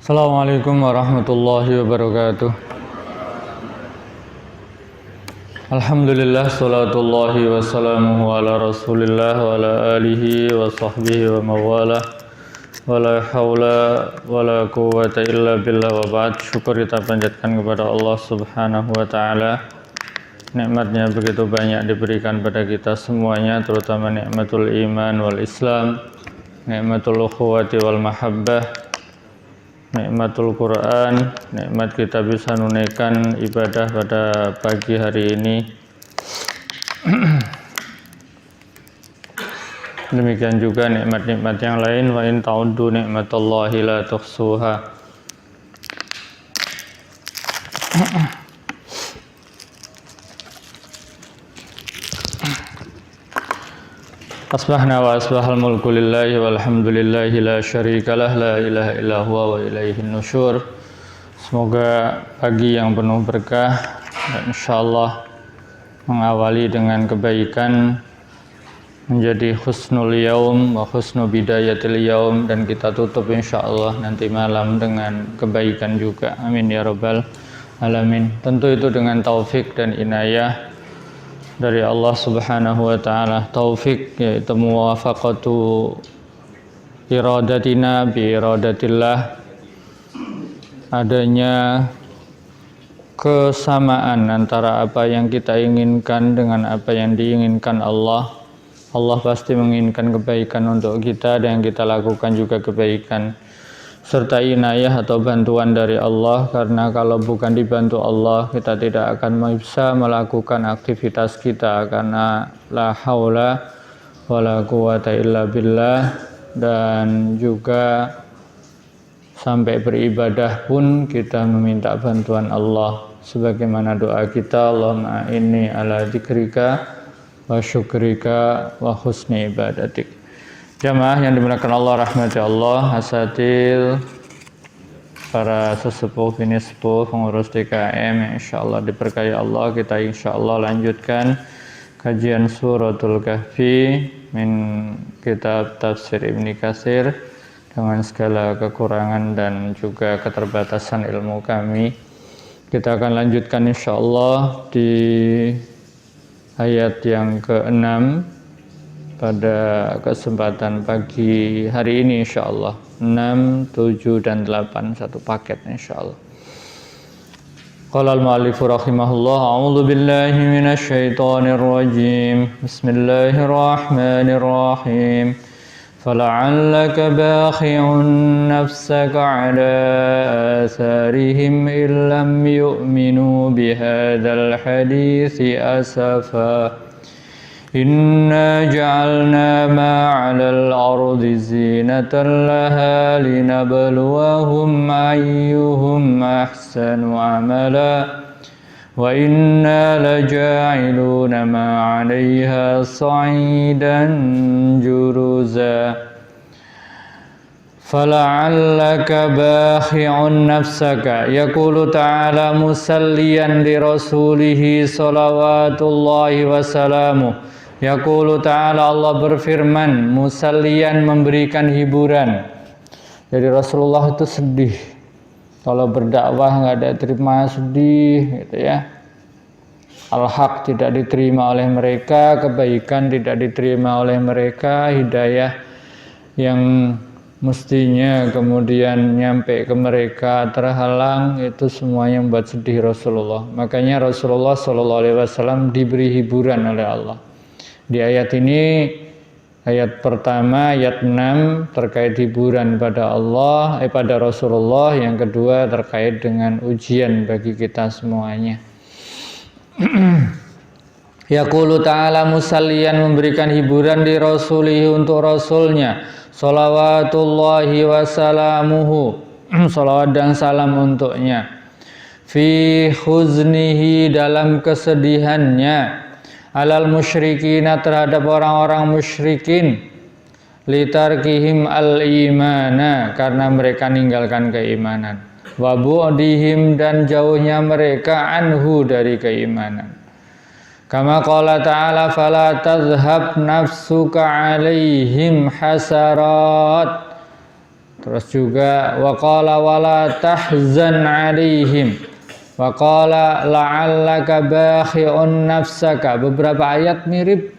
Assalamualaikum warahmatullahi wabarakatuh. Alhamdulillah, salatullahi wassalamuhu ala rasulillah wa ala alihi wa sahbihi wa mawalah. Wa la hawla wa la quwwata illa billah wa ba'd. Syukur kita panjatkan kepada Allah subhanahu wa ta'ala. Nikmatnya begitu banyak diberikan pada kita semuanya, terutama nikmatul iman wal islam, nikmatul ukhuwati wal mahabbah, nikmatul Quran, nikmat kita bisa menunaikan ibadah pada pagi hari ini. Demikian juga nikmat-nikmat yang lain. Wa in ta'uddu nikmatallahi la tuhsuha. Asbahna wa asbahal mulku lillahi walhamdulillahi la syarikalah la ilaha illa huwa wa ilaihin nusyur. Semoga pagi yang penuh berkah dan insyaallah mengawali dengan kebaikan menjadi husnul yaum wa husnu bidayatil yaum, dan kita tutup insyaallah nanti malam dengan kebaikan juga. Amin ya rabbal alamin. Tentu itu dengan taufik dan inayah dari Allah subhanahu wa ta'ala. Taufik yaitu muwafaqatu iradatina bi iradatillah, adanya kesamaan antara apa yang kita inginkan dengan apa yang diinginkan Allah. Allah pasti menginginkan kebaikan untuk kita dan kita lakukan juga kebaikan, serta inayah atau bantuan dari Allah, karena kalau bukan dibantu Allah kita tidak akan bisa melakukan aktivitas kita, karena la haula wala quwata illa billah. Dan juga sampai beribadah pun kita meminta bantuan Allah, sebagaimana doa kita, Allahumma inni ala dzikrika wa syukrika wa husni ibadatik. Jamaah yang dimuliakan Allah, rahmati Allah, asatidz, para sesepuh, bini sepuh, pengurus DKM, insyaallah diberkahi Allah. Kita insyaallah lanjutkan kajian suratul kahfi min kitab tafsir Ibnu Katsir dengan segala kekurangan dan juga keterbatasan ilmu kami. Kita akan lanjutkan insyaallah di ayat yang ke-6 pada kesempatan pagi hari ini insyaallah. 6, 7 dan 8 satu paket insyaallah. Qala al-mu'allif rahimahullah, a'udzu billahi minasy syaithanir rajim. Bismillahirrahmanirrahim. Fala'allaka bakhi'un nafsaka 'ala atharihim illam yu'minu bihadzal hadithi asafa. Inna ja'alna ma 'alal ardi zinatan laha linabluwahum ayyuhum ahsanu amala wa inna laja'iluna ma 'alayha sa'idan juruza. Fala'allaka bakhi'un nafsaka, yaqulu ta'ala musalliyan li rasulihi salawatullahi wasalamuh. Yaqulu ta'ala, Allah berfirman, musallian, memberikan hiburan. Jadi Rasulullah itu sedih kalau berdakwah nggak ada terima, sedih gitu ya. Al-haq tidak diterima oleh mereka, kebaikan tidak diterima oleh mereka, hidayah yang mestinya kemudian nyampe ke mereka terhalang, itu semuanya membuat sedih Rasulullah. Makanya Rasulullah SAW diberi hiburan oleh Allah. Di ayat ini, ayat pertama, ayat 6 terkait hiburan pada Allah, pada Rasulullah. Yang kedua terkait dengan ujian bagi kita semuanya. Yaqulu ta'ala musalliyan, memberikan hiburan di rasulihi, untuk rasulnya, salawatullahi wasalamuhu, salawat dan salam untuknya, fi huznihi, dalam kesedihannya, alal musyrikina, terhadap orang-orang musyrikin, litarkihim al-imana, karena mereka ninggalkan keimanan, wa bu'dihim, dan jauhnya mereka, anhu, dari keimanan. Kama qala ta'ala, fala tadhhab nafsuka alaihim hasarat, Terus juga waqala wala tahzan 'alaihim. Waqala la'allaka bakhi'un nafsaka. Beberapa ayat mirip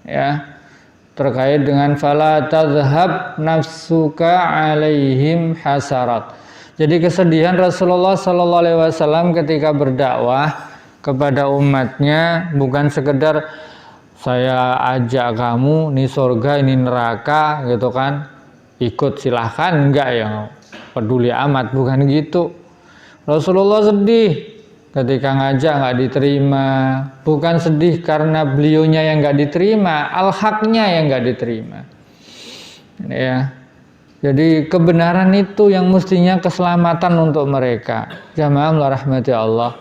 ya terkait dengan fala tadhhab nafsuka 'alaihim hasarat. Jadi kesedihan Rasulullah sallallahu alaihi wasallam ketika berdakwah kepada umatnya bukan sekedar saya ajak kamu nih surga ini neraka gitu kan, ikut silahkan, enggak ya peduli amat, bukan gitu. Rasulullah sedih ketika ngajak nggak diterima, bukan sedih karena beliaunya yang nggak diterima, al-haqnya yang nggak diterima ya. Jadi kebenaran itu yang mestinya keselamatan untuk mereka. Jamaah rahmati Allah.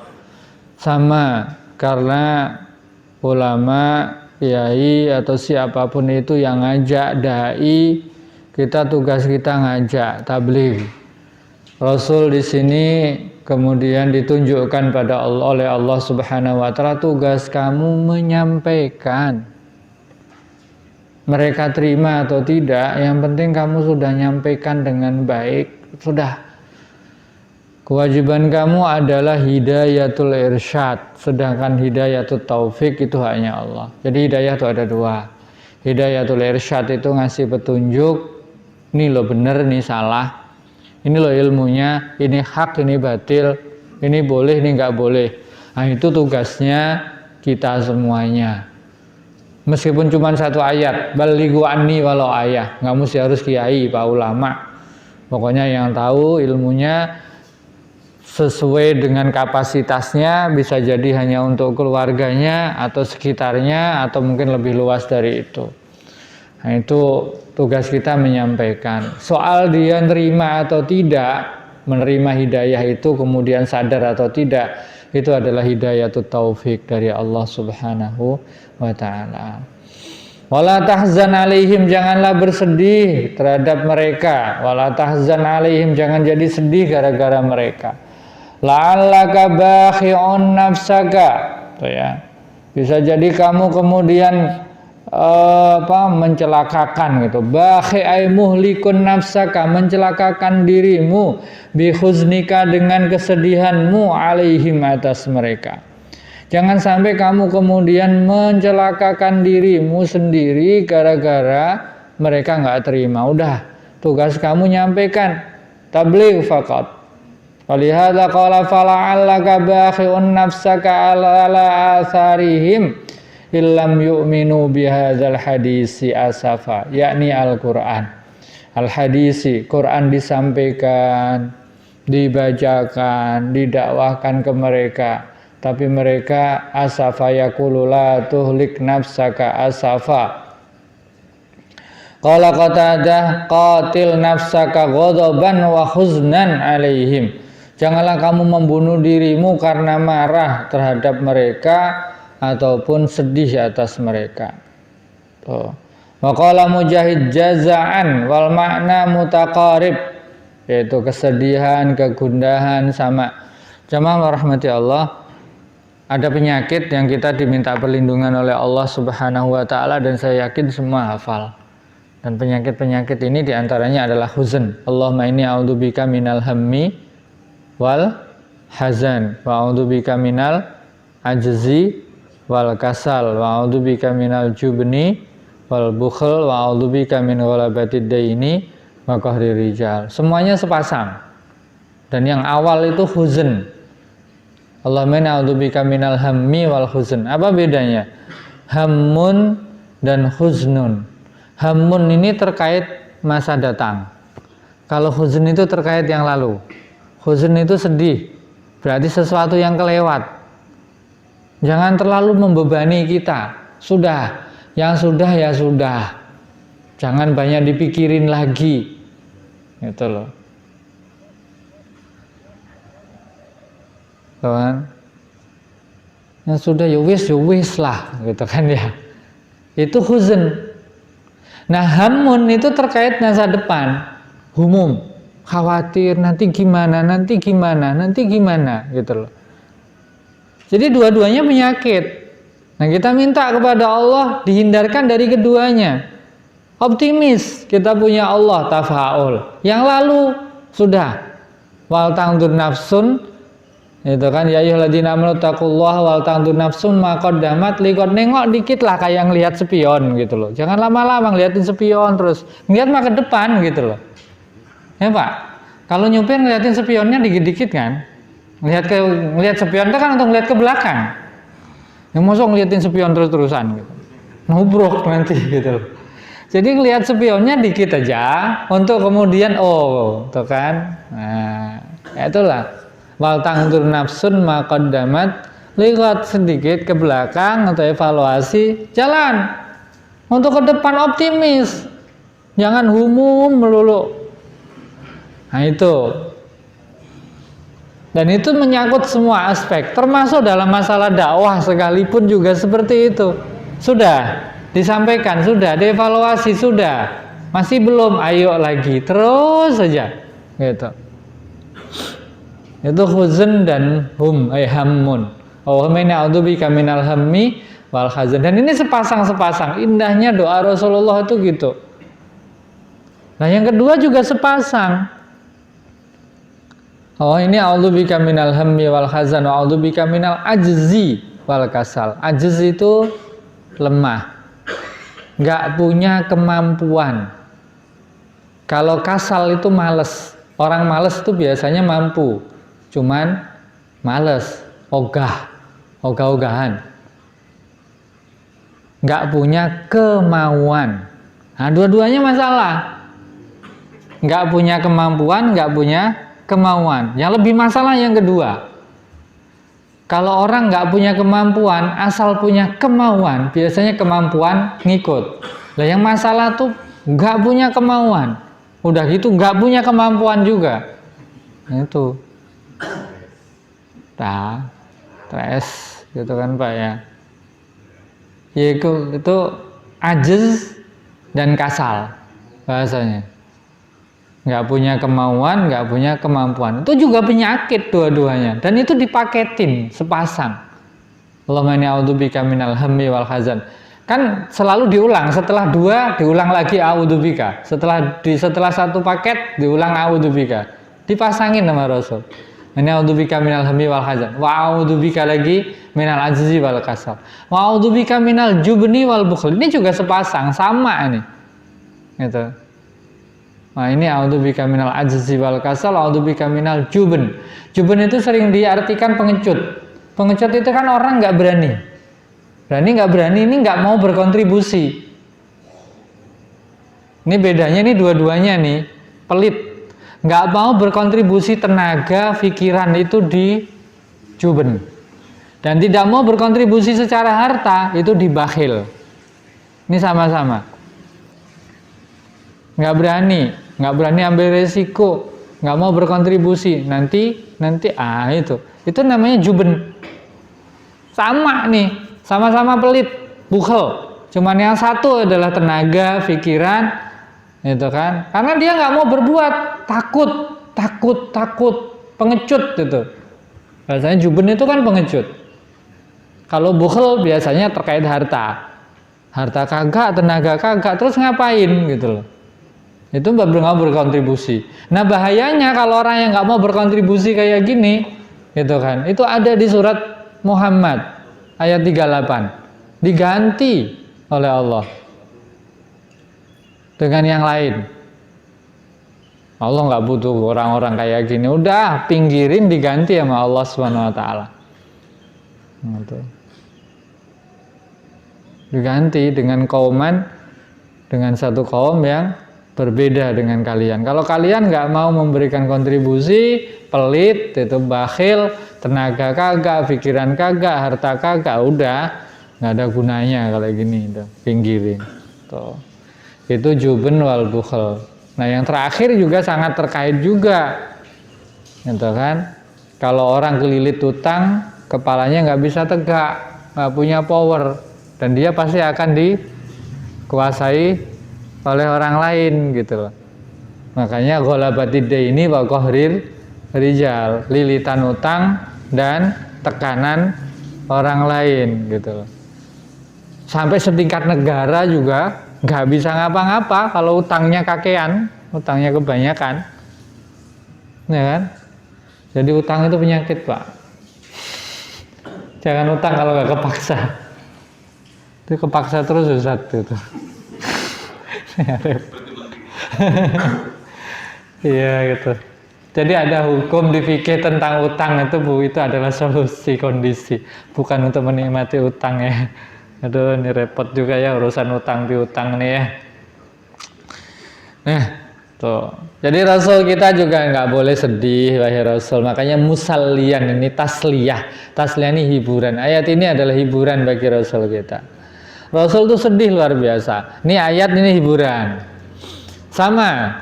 Sama karena ulama, kiai atau siapapun itu yang ngajak dai, kita tugas kita ngajak tabligh. Rasul di sini kemudian ditunjukkan pada Allah oleh Allah Subhanahu wa taala, tugas kamu menyampaikan. Mereka terima atau tidak, yang penting kamu sudah nyampaikan dengan baik, sudah. Kewajiban kamu adalah hidayatul irsyad, sedangkan hidayatul taufik itu hanya Allah. Jadi hidayah itu ada dua. Hidayatul irsyad itu ngasih petunjuk, ini lo bener, ini salah, ini lo ilmunya, ini hak, ini batil, ini boleh, ini nggak boleh. Nah itu tugasnya kita semuanya. Meskipun cuma satu ayat, balighu anni walau ayah, nggak mesti harus kiai, pak ulama. Pokoknya yang tahu ilmunya sesuai dengan kapasitasnya, bisa jadi hanya untuk keluarganya atau sekitarnya atau mungkin lebih luas dari itu. Nah itu tugas kita menyampaikan. Soal dia nerima atau tidak, menerima hidayah itu kemudian sadar atau tidak, itu adalah hidayatul taufik dari Allah Subhanahu wa ta'ala. Wala tahzan alaihim, janganlah bersedih terhadap mereka. Wala tahzan alaihim, jangan jadi sedih gara-gara mereka. La'allaka bakhi'un nafsaka. Tuh ya. Bisa jadi kamu kemudian mencelakakan gitu. Bakhi ay muhlikun nafsaka, mencelakakan dirimu, bihuznika, dengan kesedihanmu, alaihim, atas mereka. Jangan sampai kamu kemudian mencelakakan dirimu sendiri gara-gara mereka nggak terima. Udah, tugas kamu nyampaikan, tabligh faqat. Walihada qala fala'allaka bakhi'un nafsaka ala atharihim illam yu'minu bihadzal hadisi asafa, yakni Al-Quran. Al-hadisi, Quran disampaikan, dibacakan, didakwahkan ke mereka, tapi mereka asafa, yaqulu la tuhlik nafsaka asafa. Qala Qatadah, qatil nafsaka ghadaban wa huznan alaihim. Janganlah kamu membunuh dirimu karena marah terhadap mereka ataupun sedih atas mereka. Tuh. Wa qala Mujahid jazaan wal makna mutaqarib, yaitu kesedihan, kegundahan sama. Jamaah rahmati Allah, ada penyakit yang kita diminta perlindungan oleh Allah Subhanahu wa taala dan saya yakin semua hafal. Dan penyakit-penyakit ini diantaranya adalah huzn. Allahumma inni a'udzubika minal hammi wal hazan wa a'udzubika minal ajzi wal kasal wa a'udzubika minal jubni wal bukhl wa a'udzubika min ghalabatid daini wa qahrir rijal. Semuanya sepasang. Dan yang awal itu huzn. Allahumma inna a'udzubika minal hammi wal huzn. Apa bedanya? Hammun dan huznun. Hammun ini terkait masa datang. Kalau huzn itu terkait yang lalu. Huzn itu sedih. Berarti sesuatu yang kelewat. Jangan terlalu membebani kita. Sudah, yang sudah ya sudah. Jangan banyak dipikirin lagi. Gitu loh. Kan? Yang sudah ya wis lah, gitu kan ya. Itu huzn. Nah, hamun itu terkait masa depan. Humum, khawatir nanti gimana, gitu loh. Jadi dua-duanya penyakit. Nah kita minta kepada Allah dihindarkan dari keduanya. Optimis, kita punya Allah, tafaul. Yang lalu sudah. Wal tangdur nafsun, itu kan, ya ayyuhalladzina amanu taqullaha wal tangdur nafsun ma qaddamat liqad. Nengok dikit lah kayak ngelihat spion gitu loh. Jangan lama-lama ngeliatin spion terus. Ngeliat mah ke depan gitu loh. Ya Pak, kalau nyupir ngeliatin spionnya dikit-dikit kan. Ngelihat spion itu kan untuk ngeliat ke belakang. Yang masuk ngeliatin spion terus-terusan gitu. Nubruk nanti gitu loh. Jadi ngelihat spionnya dikit aja untuk kemudian tuh kan. Nah, itulah wal tangdur nafsun ma qaddamat, lihat sedikit ke belakang atau evaluasi jalan untuk ke depan, optimis. Jangan humum melulu. Nah, itu. Dan itu menyangkut semua aspek, termasuk dalam masalah dakwah sekalipun juga seperti itu. Sudah disampaikan, sudah dievaluasi, sudah masih belum, ayo lagi, terus saja gitu. Itu huzn dan hammun. Allahumma inni a'udzubika minal hammi wal hazan. Dan ini sepasang-sepasang, indahnya doa Rasulullah itu gitu. Nah, yang kedua juga sepasang. Ini a'udzubika minal hammi wal hazan wa a'udzubika minal ajzi wal kasal. Ajz itu lemah, nggak punya kemampuan. Kalau kasal itu males. Orang males itu biasanya mampu, cuman males, ogah-ogahan, nggak punya kemauan. Nah, dua-duanya masalah. Nggak punya kemampuan, nggak punya kemauan. Yang lebih masalah yang kedua. Kalau orang nggak punya kemampuan, asal punya kemauan, biasanya kemampuan ngikut. Lah yang masalah tuh nggak punya kemauan, udah gitu nggak punya kemampuan juga. Itu, stres gitu kan Pak ya. Itu ajiz dan kasal bahasanya. Nggak punya kemauan, nggak punya kemampuan. Itu juga penyakit dua-duanya. Dan itu dipaketin sepasang. Allahumma inni a'udzubika minal hammi wal hazan. Kan selalu diulang, setelah dua diulang lagi a'udzubika. Setelah satu paket diulang a'udzubika. Dipasangin sama Rasul. Inni a'udzubika minal hammi wal hazan. Wa a'udzubika lagi minal ajzi wal kasal. Wa a'udzubika minal jubni wal bukhl. Ini juga sepasang, sama ini. Gitu. Nah, ini a'udzubika minal ajzi wal kasal, a'udzubika minal jubn. Jubn itu sering diartikan pengecut. Pengecut itu kan orang nggak berani. Nggak berani ini nggak mau berkontribusi. Ini bedanya nih dua-duanya nih, pelit. Nggak mau berkontribusi tenaga, pikiran itu di jubn. Dan tidak mau berkontribusi secara harta itu di bakhil. Ini sama-sama. Nggak berani ambil resiko, nggak mau berkontribusi, nanti itu namanya jubn. Sama nih, sama-sama pelit, bukhel, cuman yang satu adalah tenaga, pikiran, itu kan, karena dia nggak mau berbuat, takut, pengecut itu. Biasanya jubn itu kan pengecut. Kalau bukhel biasanya terkait harta kagak, tenaga kagak, terus ngapain gitu loh. Itu nggak berkontribusi. Nah, bahayanya kalau orang yang nggak mau berkontribusi kayak gini, gitu kan. Itu ada di surat Muhammad ayat 38. Diganti oleh Allah dengan yang lain. Allah nggak butuh orang-orang kayak gini. Udah pinggirin, diganti sama Allah Subhanahu Wa Taala. Gitu. Diganti dengan satu kaum yang berbeda dengan kalian. Kalau kalian nggak mau memberikan kontribusi, pelit, itu bakhil, tenaga kagak, pikiran kagak, harta kagak, udah nggak ada gunanya kalau gini, itu pinggirin. Tuh. Itu jubn wal bukhl. Nah, yang terakhir juga sangat terkait juga, gitu kan? Kalau orang kelilit utang, kepalanya nggak bisa tegak, nggak punya power, dan dia pasti akan dikuasai oleh orang lain gitu loh. Makanya ghalabatid daini wa qahrir rijal, lilitan utang dan tekanan orang lain gitu loh. Sampai setingkat negara juga nggak bisa ngapa-ngapa kalau utangnya kakean, utangnya kebanyakan, ya kan? Jadi utang itu penyakit, Pak. Jangan utang kalau nggak kepaksa. Itu kepaksa terus Ustaz itu. Iya gitu. Jadi ada hukum di fikih tentang utang itu, Bu, itu adalah solusi kondisi, bukan untuk menikmati utang ya. Aduh, ini repot juga ya urusan utang piutang nih ya. Nah, tuh. Jadi Rasul kita juga nggak boleh sedih, wahai Rasul. Makanya musallian ini tasliyah. Tasliyah ini hiburan. Ayat ini adalah hiburan bagi Rasul kita. Rasul tuh sedih luar biasa. Ini ayat ini hiburan. Sama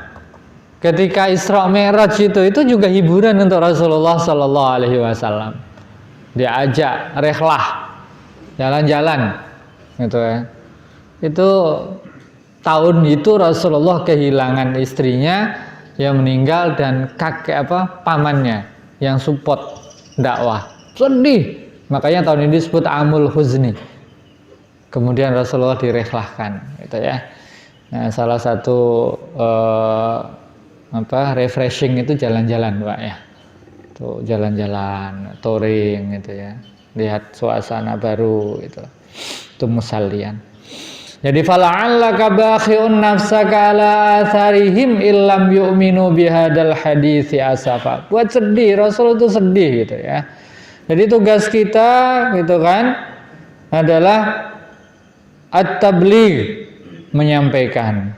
ketika Isra Mi'raj itu juga hiburan untuk Rasulullah Sallallahu Alaihi Wasallam. Diajak rehlah, jalan-jalan, gitu ya. Itu tahun itu Rasulullah kehilangan istrinya yang meninggal dan pamannya yang support dakwah. Sedih. Makanya tahun ini disebut Amul Huzni. Kemudian Rasulullah direhlahkan, gitu ya. Nah, salah satu refreshing itu jalan-jalan, Pak ya. Tuh jalan-jalan, touring gitu ya. Lihat suasana baru gitu. Itu musallian. Jadi fala'allaka bakhi'un nafsaka ala atharihim illam yu'minu bihadal hadithi asafa. Buat sedih, Rasul itu sedih gitu ya. Jadi tugas kita gitu kan adalah at-tabligh, menyampaikan.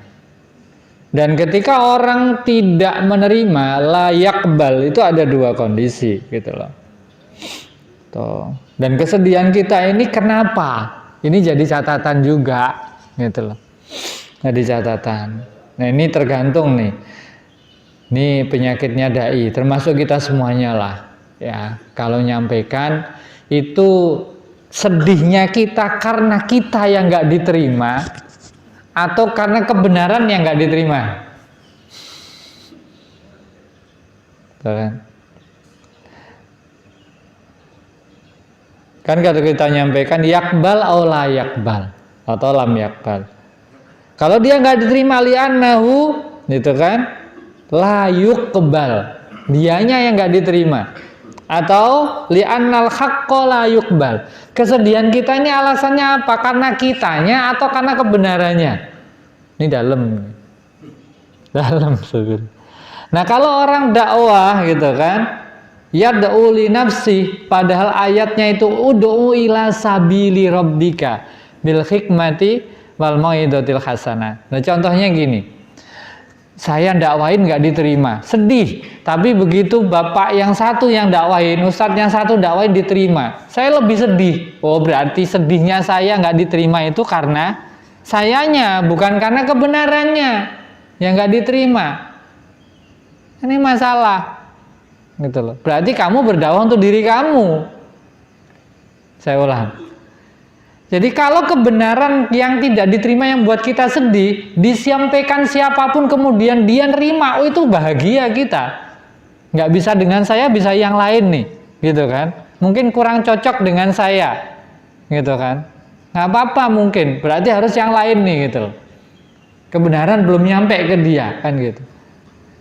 Dan ketika orang tidak menerima layakbal, itu ada dua kondisi gitu loh. Tuh. Dan kesedihan kita ini kenapa? Ini jadi catatan juga gitu loh. Jadi catatan. Nah, ini tergantung nih. Ini penyakitnya dai, termasuk kita semuanya lah ya. Kalau nyampaikan itu sedihnya kita karena kita yang nggak diterima atau karena kebenaran yang nggak diterima, kan kalau kita nyampaikan yakbal atau la yakbal atau lam yakbal, kalau dia nggak diterima li'annahu gitu kan la yuqbal, dianya yang nggak diterima, atau li'annal haqqo la yuqbal, kesedihan kita ini alasannya apa? Karena kitanya atau karena kebenarannya? Ini dalam sebenarnya. Nah, kalau orang dakwah gitu kan, yad'u li nafsi, padahal ayatnya itu ud'u ila sabili rabbika bil hikmati wal mau'izatil hasanah. Nah, contohnya gini. Saya dakwain nggak diterima, sedih. Tapi begitu bapak yang satu yang dakwain, ustadz yang satu dakwain diterima, saya lebih sedih. Oh, berarti sedihnya saya nggak diterima itu karena sayanya, bukan karena kebenarannya yang nggak diterima. Ini masalah, gitu loh. Berarti kamu berdakwah untuk diri kamu. Saya ulang. Jadi kalau kebenaran yang tidak diterima yang buat kita sedih, disampaikan siapapun kemudian dia nerima, oh itu bahagia kita. Nggak bisa dengan saya, bisa yang lain nih, gitu kan. Mungkin kurang cocok dengan saya, gitu kan. Nggak apa-apa mungkin, berarti harus yang lain nih, gitu loh. Kebenaran belum nyampe ke dia, kan gitu.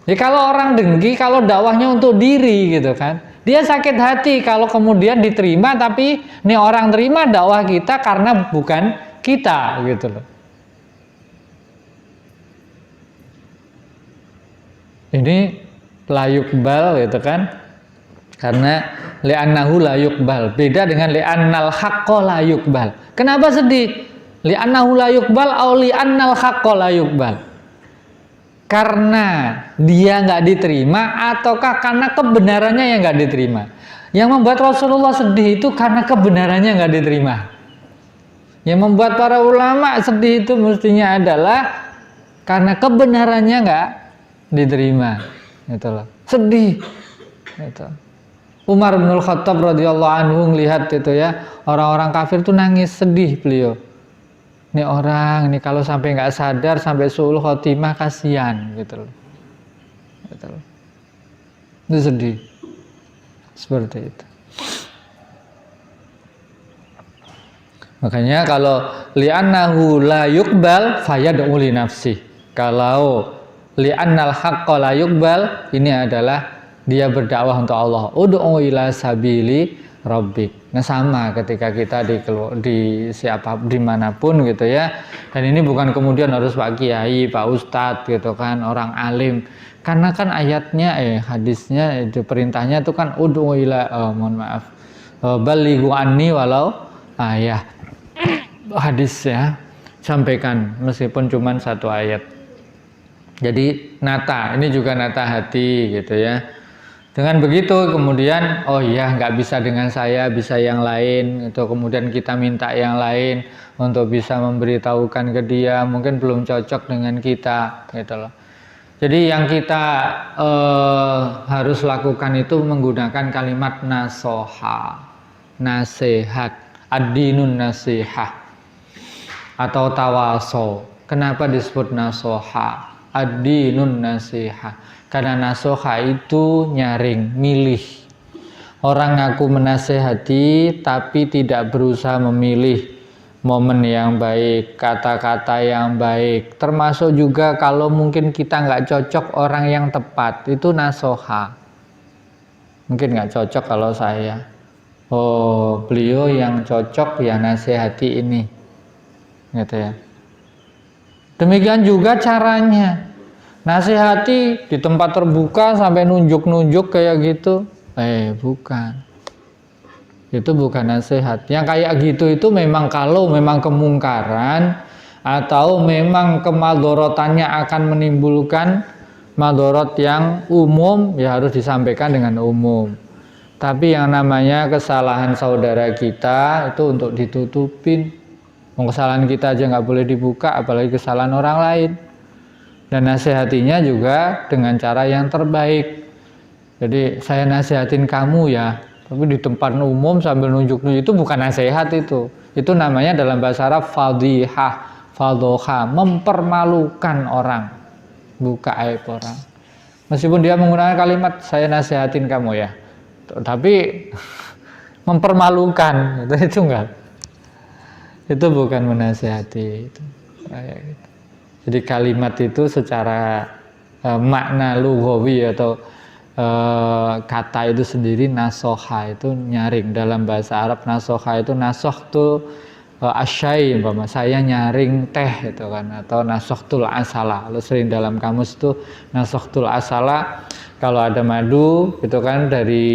Jadi kalau orang dengki, kalau dakwahnya untuk diri, gitu kan. Dia sakit hati kalau kemudian diterima, tapi nih orang terima dakwah kita karena bukan kita, gitu loh. Ini layukbal gitu kan, karena li'annahu layukbal, beda dengan li'annal haqqo layukbal. Kenapa sedih? Li'annahu layukbal au li'annal haqqo layukbal. Karena dia nggak diterima ataukah karena kebenarannya yang nggak diterima? Yang membuat Rasulullah sedih itu karena kebenarannya nggak diterima. Yang membuat para ulama sedih itu mestinya adalah karena kebenarannya nggak diterima. Gitu loh. Sedih. Gitu. Umar bin Khattab radhiyallahu anhu melihat itu ya, orang-orang kafir tuh nangis sedih beliau. Ini orang, ini kalau sampai nggak sadar, sampai su'ul khotimah, kasihan, gitu loh. Gitu loh. Itu sedih. Seperti itu. Makanya kalau li'annahu la yuqbal fayad'u li nafsi. Kalau li'annal haqqo la yuqbal, ini adalah dia berdakwah untuk Allah. Ud'u ila sabili rabbik. Nah sama ketika kita di siapa dimanapun gitu ya. Dan ini bukan kemudian harus Pak Kiai, Pak Ustadz gitu kan, orang alim. Karena kan ayatnya hadisnya itu perintahnya itu kan ud'u ila mohon maaf. Balighu anni walau ayah. Hadis ya, sampaikan meskipun cuma satu ayat. Jadi nata, ini juga nata hati gitu ya. Dengan begitu kemudian oh iya nggak bisa dengan saya, bisa yang lain, itu kemudian kita minta yang lain untuk bisa memberitahukan ke dia, mungkin belum cocok dengan kita gitu loh. Jadi yang kita harus lakukan itu menggunakan kalimat nasoha, nasihat, ad-dinun nasihah atau tawaso. Kenapa disebut nasoha? Ad-dinun nasihah. Karena nasoha itu nyaring, milih. Orang ngaku menasehati tapi tidak berusaha memilih momen yang baik, kata-kata yang baik. Termasuk juga kalau mungkin kita nggak cocok orang yang tepat, itu nasoha. Mungkin nggak cocok kalau saya. Oh, beliau yang cocok ya nasihati ini. Gitu ya. Demikian juga caranya. Nasihati di tempat terbuka sampai nunjuk-nunjuk kayak gitu. Bukan. Itu bukan nasihat. Yang kayak gitu itu memang kalau memang kemungkaran atau memang kemadorotannya akan menimbulkan madorot yang umum, ya harus disampaikan dengan umum. Tapi yang namanya kesalahan saudara kita itu untuk ditutupin. Kesalahan kita aja nggak boleh dibuka, apalagi kesalahan orang lain. Dan nasihatinya juga dengan cara yang terbaik. Jadi saya nasihatin kamu ya, tapi di tempat umum sambil nunjuk-nunjuk itu bukan nasihat itu. Itu namanya dalam bahasa Arab fadhihah, fadhoha, mempermalukan orang, buka aib orang. Meskipun dia menggunakan kalimat saya nasihatin kamu ya, tapi mempermalukan itu enggak. Itu bukan menasihati itu. Gitu. Jadi kalimat itu secara makna lughawi atau kata itu sendiri nasoha itu nyaring. Dalam bahasa Arab nasoha itu nasohtul asyai, umpama saya nyaring teh itu kan, atau nasohtul asala. Lalu sering dalam kamus itu nasohtul asala, kalau ada madu itu kan dari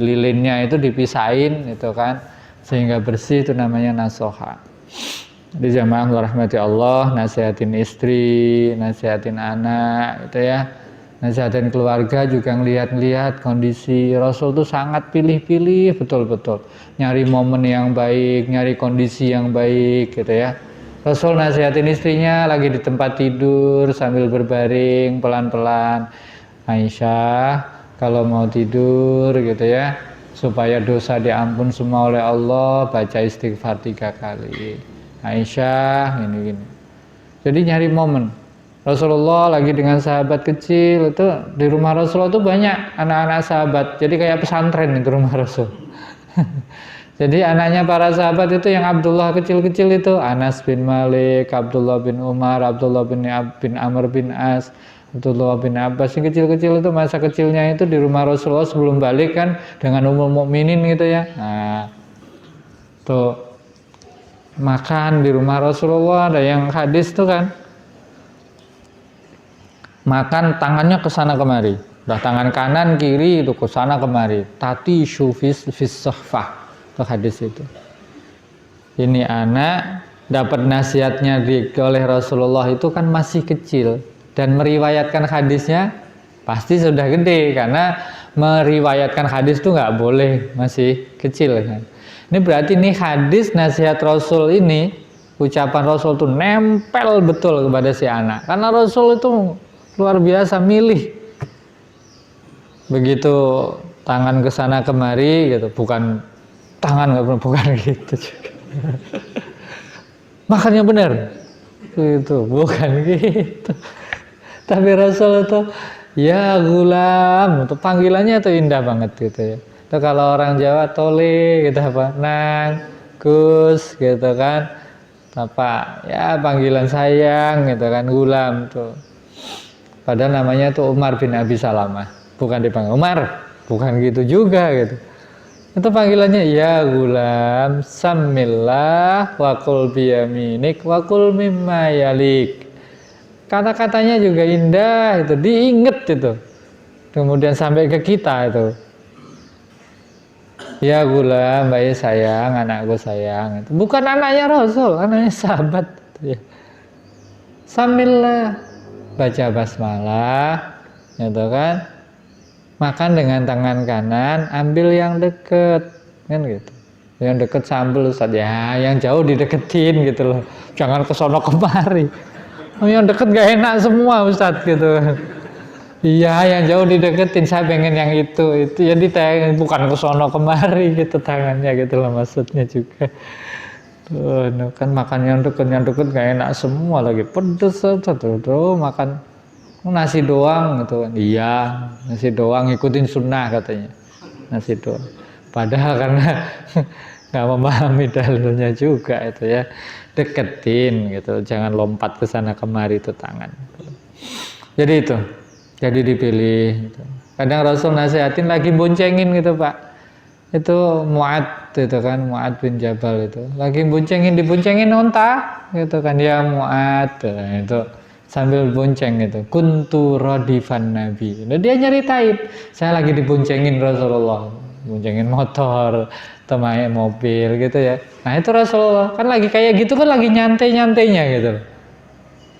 lilinnya itu dipisahin itu kan sehingga bersih, itu namanya nasoha. Di jamaah rahmati Allah, nasihatin istri, nasihatin anak itu ya, nasihatin keluarga juga ngelihat-ngelihat kondisi. Rasul tuh sangat pilih-pilih betul-betul, nyari momen yang baik, nyari kondisi yang baik gitu ya. Rasul nasihatin istrinya lagi di tempat tidur sambil berbaring pelan-pelan, Aisyah kalau mau tidur gitu ya, supaya dosa diampun semua oleh Allah, baca istighfar 3 kali. Aisyah ini. Jadi nyari momen. Rasulullah lagi dengan sahabat kecil, itu di rumah Rasulullah itu banyak anak-anak sahabat. Jadi kayak pesantren itu rumah Rasul. Jadi anaknya para sahabat itu yang Abdullah kecil-kecil itu, Anas bin Malik, Abdullah bin Umar, Abdullah bin Amr bin As, Abdullah bin Abbas. Yang kecil-kecil itu masa kecilnya itu di rumah Rasulullah sebelum balik kan dengan umum mukminin gitu ya. Nah, tuh makan di rumah Rasulullah, ada yang hadis tuh kan makan tangannya ke sana kemari, tangan kanan kiri itu ke sana kemari, tati syufis fisahfah, itu hadis itu. Ini anak dapat nasihatnya oleh Rasulullah itu kan masih kecil, dan meriwayatkan hadisnya pasti sudah gede, karena meriwayatkan hadis itu nggak boleh masih kecil kan. Ini berarti nih hadis nasihat Rasul ini, ucapan Rasul itu nempel betul kepada si anak, karena Rasul itu luar biasa milih. Begitu tangan ke sana kemari gitu, bukan tangan bukan gitu juga. Makannya benar itu bukan gitu. Tapi Rasul itu ya gulam, itu panggilannya itu indah banget gitu ya. Itu kalau orang Jawa tole gitu apa, nang Gus gitu kan, apa ya panggilan sayang gitu kan, Gulam tuh. Padahal namanya tuh Umar bin Abi Salamah, bukan dipanggil Umar, bukan gitu juga gitu. Itu panggilannya ya Gulam, samillah wa qul biyaminik wa qul mimma yalik. Kata-katanya juga indah itu, diinget itu. Kemudian sampai ke kita itu. Ya Gulam, bayi sayang, anakku sayang. Itu bukan anaknya Rasul, anaknya sahabat gitu ya. Samillah, baca basmalah, gitu kan. Makan dengan tangan kanan, ambil yang deket, kan gitu. Yang deket sambel Ustaz ya, yang jauh dideketin gitu loh. Jangan kesono kemari. Oh, yang deket gak enak semua Ustaz gitu. Iya, yang jauh dideketin, saya pengen yang itu ya ditayang, bukan kesono kemari gitu tangannya gitu loh maksudnya juga. Tuh, kan makan yang deket gak enak semua lagi pedes tuh makan nasi doang gitu kan. Iya, nasi doang ikutin sunnah katanya. Nasi doang. Padahal karena nggak memahami dalilnya juga itu ya. Deketin gitu, jangan lompat ke sana kemari itu tangan. Jadi itu. Jadi dipilih gitu. Kadang Rasul nasihatin lagi boncengin gitu, Pak. Itu Mu'ad itu kan, Mu'ad bin Jabal itu. Lagi diboncengin onta gitu kan, ya Mu'ad itu. Sambil bonceng gitu, kuntu radifan nabi. Nah, dia nyeritain, saya lagi diboncengin Rasulullah, boncengin motor, temai mobil gitu ya. Nah itu Rasulullah, kan lagi kayak gitu kan lagi nyantai-nyantainya gitu.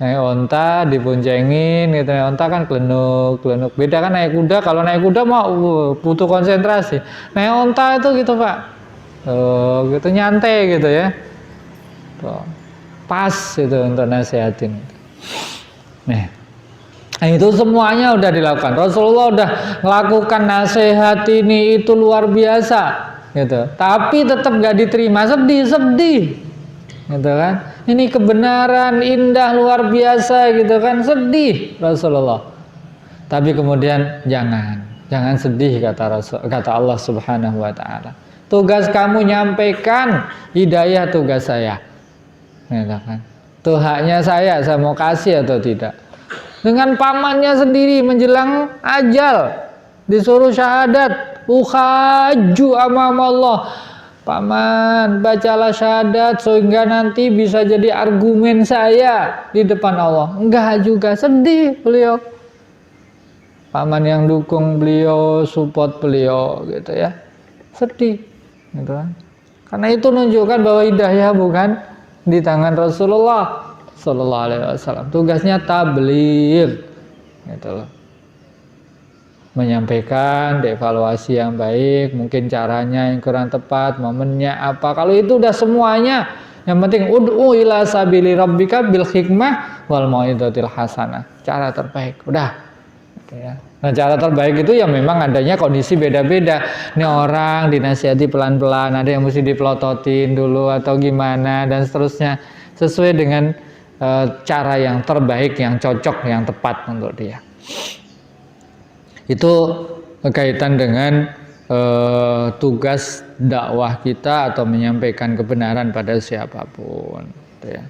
Naik onta diboncengin gitu, naik onta kan kelenuk. Beda kan naik kuda, kalau naik kuda mau butuh konsentrasi. Naik onta itu gitu Pak, gitu nyantai gitu ya. Tuh, pas itu untuk nasihatin. Nah, itu semuanya udah dilakukan. Rasulullah udah melakukan nasihat ini itu luar biasa, gitu. Tapi tetap gak diterima, sedih, gitu kan? Ini kebenaran indah luar biasa, gitu kan? Sedih Rasulullah. Tapi kemudian jangan sedih kata Allah Subhanahu Wa Taala. Tugas kamu nyampaikan hidayah, tugas saya, gitu kan? Itu haknya saya mau kasih atau tidak. Dengan pamannya sendiri menjelang ajal disuruh syahadat, ukhaju amam Allah. Paman, bacalah syahadat sehingga nanti bisa jadi argumen saya di depan Allah. Enggak juga, sedih beliau. Paman yang dukung beliau, support beliau gitu ya. Sedih gitu kan. Karena itu menunjukkan bahwa hidayah bukan di tangan Rasulullah Sallallahu Alaihi Wasallam. Tugasnya tabligh, gitu loh. Menyampaikan, dievaluasi yang baik, mungkin caranya yang kurang tepat, momennya apa. Kalau itu udah semuanya, yang penting ud'u ila sabili rabbika bil hikmah wal mau'izatil hasanah. Cara terbaik, udah. Gitu ya. Nah, cara terbaik itu ya memang adanya kondisi beda-beda. Ini orang dinasihati pelan-pelan, ada yang mesti dipelototin dulu atau gimana dan seterusnya, sesuai dengan cara yang terbaik, yang cocok, yang tepat untuk dia. Itu berkaitan dengan tugas dakwah kita atau menyampaikan kebenaran pada siapapun, gitu ya.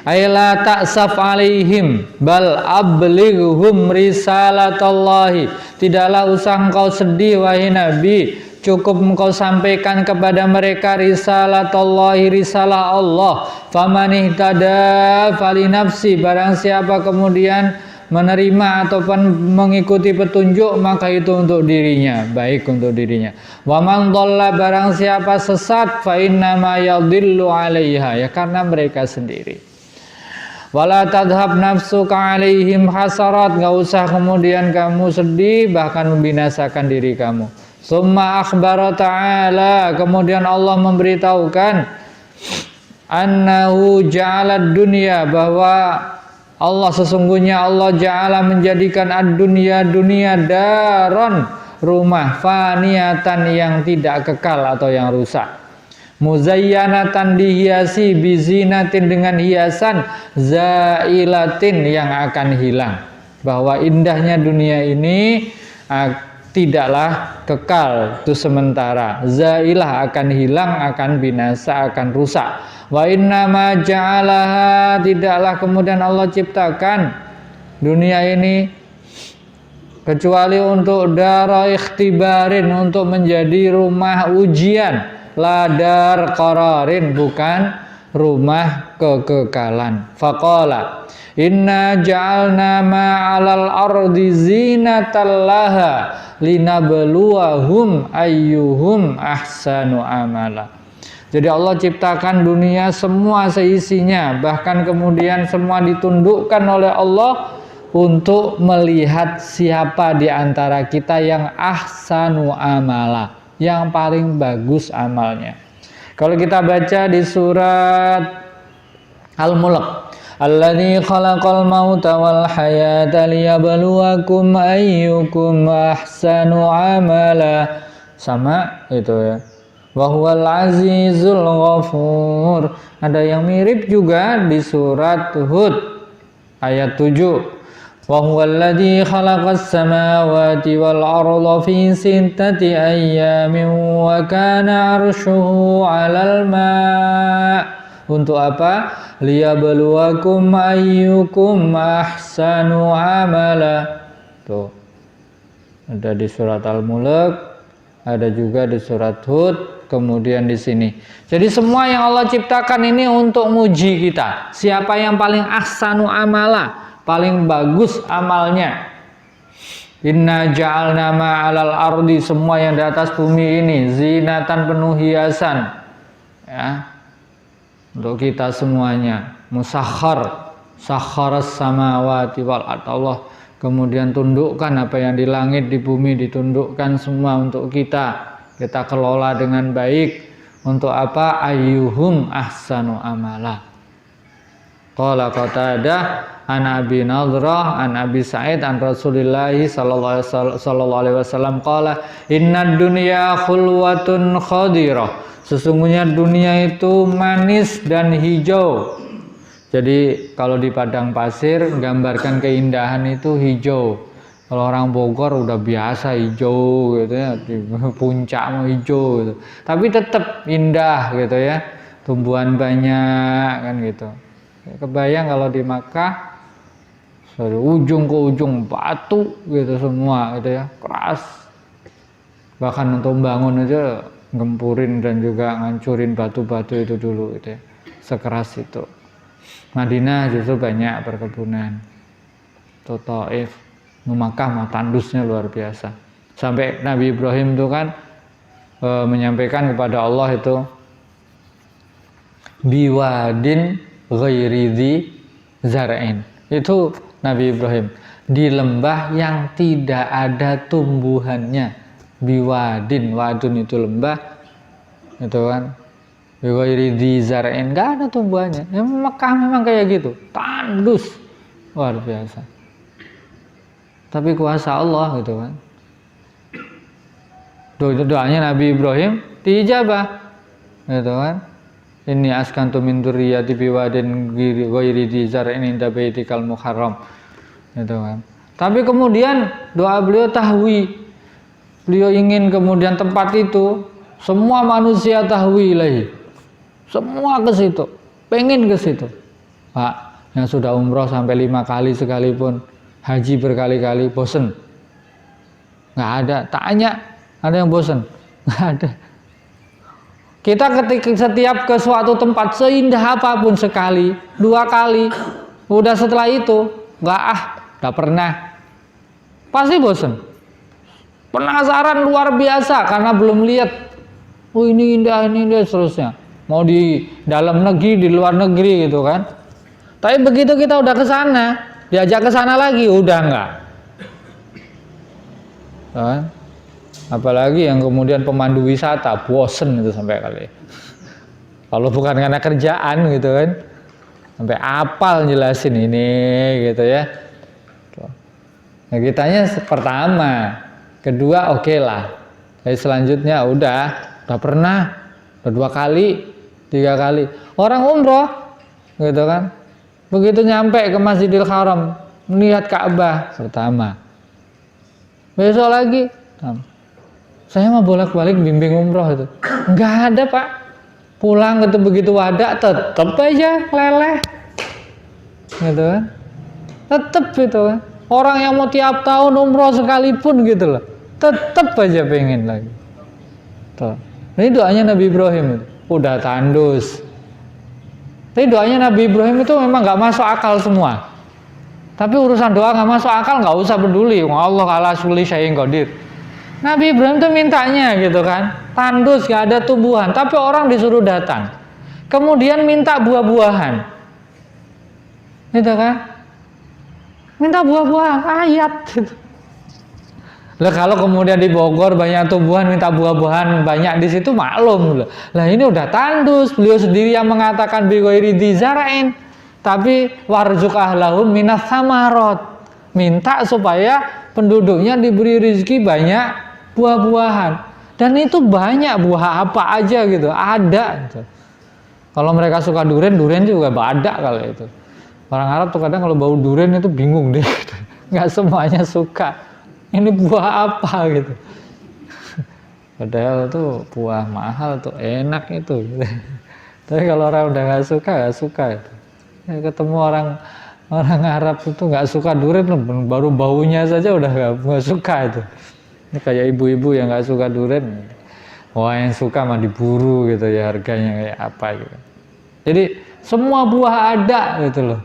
Aila ta'saf alaihim bal ablighhum risalatallahi. Tidaklah usah engkau sedih wahai Nabi, cukup engkau sampaikan kepada mereka risalatallahi, risalah Allah. Faman ihtada falinafsi, barang siapa kemudian menerima ataupun mengikuti petunjuk maka itu untuk dirinya, baik untuk dirinya. Wa man dhalla, barang siapa sesat, fa inna ma yadhillu 'alaiha, ya karena mereka sendiri. Wala tadhab nafsuka 'alaihim hasarat, enggak usah kemudian kamu sedih bahkan membinasakan diri kamu. Summa akhbara ta'ala, kemudian Allah memberitahukan annahu ja'alad dunya, bahwa Allah sesungguhnya Allah ja'ala menjadikan ad-dunya, dunia daron, rumah faniatan yang tidak kekal atau yang rusak. muzayyanatan dihiasi bizinatin dengan hiasan zailatin yang akan hilang. Bahwa indahnya dunia ini tidaklah kekal, itu sementara. Zailah akan hilang, akan binasa, akan rusak. Wa inna ma ja'alaha, tidaklah kemudian Allah ciptakan dunia ini kecuali untuk dara ikhtibarin, untuk menjadi rumah ujian, ladar qararin, bukan rumah kekekalan. Faqala inna ja'alna ma'alal ardi zinatan laha linabluwahum ayyuhum ahsanu amala. Jadi Allah ciptakan dunia semua seisinya, bahkan kemudian semua ditundukkan oleh Allah untuk melihat siapa di antara kita yang ahsanu amala, yang paling bagus amalnya. Kalau kita baca di surat Al-Mulk, alladzi khalaqal mauta wal hayata liyabluwakum ayyukum ahsanu amala, sama itu ya. Wa huwal azizul ghafur. Ada yang mirip juga di surat Hud ayat 7. Wa huwal ladzi khalaqas samawati wal arda fi sittati ayyamin wa kana 'arshuhu 'alal ma'. Untuk apa? Liyabluwakum ayyukum ahsanu amala. Tuh. Ada di surat Al-Mulk, ada juga di surat Hud, kemudian di sini. Jadi semua yang Allah ciptakan ini untuk nguji kita. Siapa yang paling ahsanu amala, paling bagus amalnya. Inna ja'alna ma'alal ardi, semua yang di atas bumi ini zinatan, penuh hiasan. Ya. Untuk kita semuanya, musakhar, sakharas samawati wal ard. Allah kemudian tundukkan apa yang di langit, di bumi, ditundukkan semua untuk kita. Kita kelola dengan baik. Untuk apa? Ayyuhum ahsanu amala. Qala Qatadah an Abi Nadrah an Abi Sa'id an Rasulillah sallallahu alaihi wasallam qala innad dunya khulwatun khadirah. Sesungguhnya dunia itu manis dan hijau. Jadi kalau di padang pasir gambarkan keindahan itu hijau. Kalau orang Bogor udah biasa hijau gitu ya, di puncak mau hijau gitu. Tapi tetap indah gitu ya. Tumbuhan banyak kan gitu. Kebayang kalau di Makkah dari ujung ke ujung batu gitu semua gitu ya, keras. Bahkan untuk bangun aja gempurin dan juga ngancurin batu-batu itu dulu gitu ya, sekeras itu. Madinah justru banyak perkebunan. Taif, Makkah mah tandusnya luar biasa. Sampai Nabi Ibrahim itu kan menyampaikan kepada Allah itu biwadin ghairi zara'in. Itu Nabi Ibrahim di lembah yang tidak ada tumbuhannya. Biwadin, wadun itu lembah itu kan, biwairi di zara'in, nggak ada tumbuhannya. Ya, Mekah memang kayak gitu, tandus luar biasa. Tapi kuasa Allah gitu kan. Doanya Nabi Ibrahim diijabah gitu kan. Ini askantu min dzurriyyati biwadin ghairi di zara'in inda baitikal muharram gitu kan. Tapi kemudian doa beliau tahwi. Beliau ingin kemudian tempat itu semua manusia tahwi ilahi. Semua ke situ, pengen ke situ. Pak, yang sudah umroh sampai 5 kali sekalipun, haji berkali-kali, bosen? Nggak ada. Tanya, ada yang bosen? Nggak ada. Kita ketika setiap ke suatu tempat seindah apapun sekali, 2 kali, udah setelah itu nggak pernah. Pasti bosen. Penasaran luar biasa karena belum lihat. Oh ini indah seterusnya. Mau di dalam negeri, di luar negeri gitu kan. Tapi begitu kita udah ke sana, diajak ke sana lagi udah enggak. Kan? Apalagi yang kemudian pemandu wisata bosen itu sampai kali. Kalau bukan karena kerjaan gitu kan. Sampai apal jelasin ini gitu ya. Nah, kitanya pertama, kedua oke lah. Tapi selanjutnya udah pernah 2 kali, 3 kali. Orang umroh, gitu kan. Begitu nyampe ke Masjidil Haram, melihat Ka'bah pertama. Besok lagi, saya mau bolak-balik bimbing umroh itu. Enggak ada, Pak. Pulang gitu begitu wadah, tetep aja leleh. Gitu kan. Tetep gitu kan. Orang yang mau tiap tahun umroh sekalipun gitu loh, tetep aja pengen lagi. Tuh. Ini doanya Nabi Ibrahim itu. Udah tandus. Tapi doanya Nabi Ibrahim itu memang nggak masuk akal semua. Tapi urusan doa nggak masuk akal, nggak usah peduli. Allah ala kulli syai'in qadir. Nabi Ibrahim tuh mintanya gitu kan, tandus, nggak ada tumbuhan. Tapi orang disuruh datang. Kemudian minta buah-buahan. Gitu kan? Minta buah-buahan, ayat gitu. Lah kalau kemudian di Bogor banyak tumbuhan, minta buah-buahan banyak di situ, maklum. Lah ini udah tandus, beliau sendiri yang mengatakan bi ghairi dzara'in, tapi warzuq ahlahum minas samarot. Minta supaya penduduknya diberi rezeki banyak buah-buahan. Dan itu banyak buah apa aja gitu, ada gitu. Kalau mereka suka durian, durian juga ada kalau itu. Orang Arab tuh kadang kalau bau durian itu bingung deh, nggak semuanya suka. Ini buah apa gitu. Padahal tuh buah mahal tuh, enak itu. Gitu. Tapi kalau orang udah nggak suka itu. Ya, ketemu orang Arab itu nggak suka durian, baru baunya saja udah nggak suka itu. Ini kayak ibu-ibu yang nggak suka durian. Wah, yang suka mah diburu gitu ya, harganya kayak apa gitu. Jadi semua buah ada gitu loh.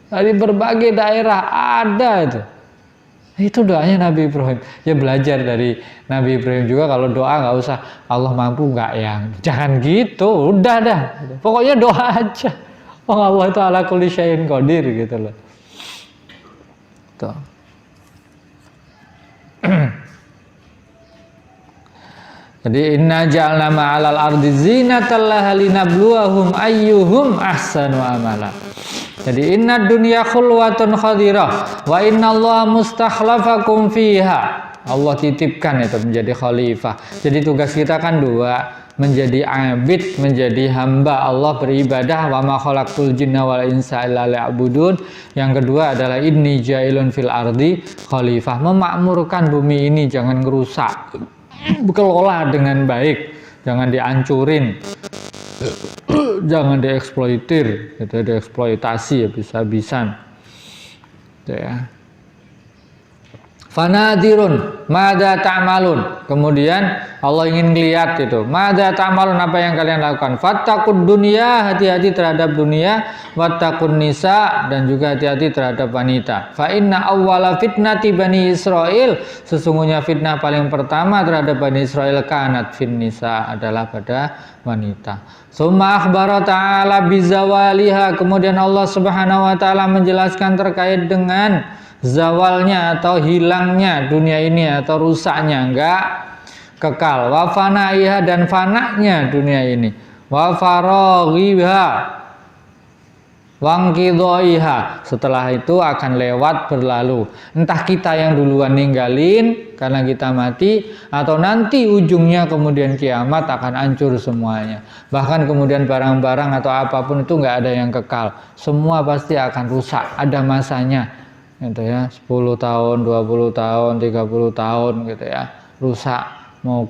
Dari berbagai daerah ada itu. Itu doanya Nabi Ibrahim. Ya belajar dari Nabi Ibrahim juga, kalau doa nggak usah Allah mampu nggak yang. Jangan gitu, udah dah. Pokoknya doa aja. Oh, Allah itu ala kulli syai'in qadir gitu loh. Tuh. Jadi inna ja'alna ma'alal ardi zinatan laha linabluwahum ayyuhum ahsanu amala. Jadi inna dunya khulwatun khadirah wa inna Allah mustakhlafakum fiha. Allah titipkan itu menjadi khalifah. Jadi tugas kita kan 2, menjadi abid, menjadi hamba Allah, beribadah. Wa ma khalaqtul jinna wal insa illa liya'budun. Yang kedua adalah inni ja'ilun fil ardi khalifah, memakmurkan bumi ini, jangan ngerusak, kelola dengan baik, jangan dihancurin, jangan dieksploitir, gitu, dieksploitasi habis-habisan, gitu ya. Fanadirun madza ta'malun. Kemudian Allah ingin lihat itu, madza ta'malun, apa yang kalian lakukan. Fattaqud dunya, hati-hati terhadap dunia, wattaqun nisa, dan juga hati-hati terhadap wanita. Fa inna awwala fitnati bani Israil, sesungguhnya fitnah paling pertama terhadap bani Israil kanat fin nisa, adalah pada wanita. Summa akhbara ta'ala bizawaliha, kemudian Allah Subhanahu wa taala menjelaskan terkait dengan zawalnya atau hilangnya dunia ini atau rusaknya, enggak kekal. Wa fanaiha, dan fananya dunia ini. Wa faraghiha wangkidhoiha, setelah itu akan lewat berlalu. Entah kita yang duluan ninggalin karena kita mati, atau nanti ujungnya kemudian kiamat akan hancur semuanya. Bahkan kemudian barang-barang atau apapun itu nggak ada yang kekal, semua pasti akan rusak, ada masanya gitu ya, 10 tahun, 20 tahun, 30 tahun gitu ya, rusak. Mau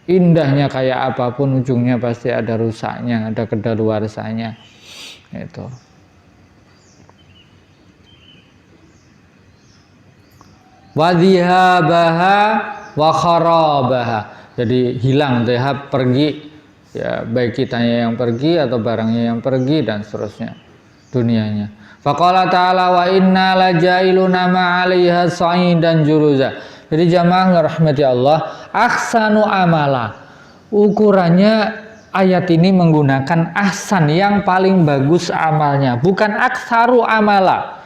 indahnya kayak apapun, ujungnya pasti ada rusaknya, ada kedaluarsanya itu. Wadhihabaha wa kharabaha, jadi hilang, dhahab pergi ya, baik kitanya yang pergi atau barangnya yang pergi dan seterusnya, dunianya. Faqala ta'ala wa inna lajailuna ma'alaiha sa'idan juruza. Jadi jamaah rahmati Allah, ahsanu amala, ukurannya ayat ini menggunakan ahsan, yang paling bagus amalnya, bukan aksaru amala.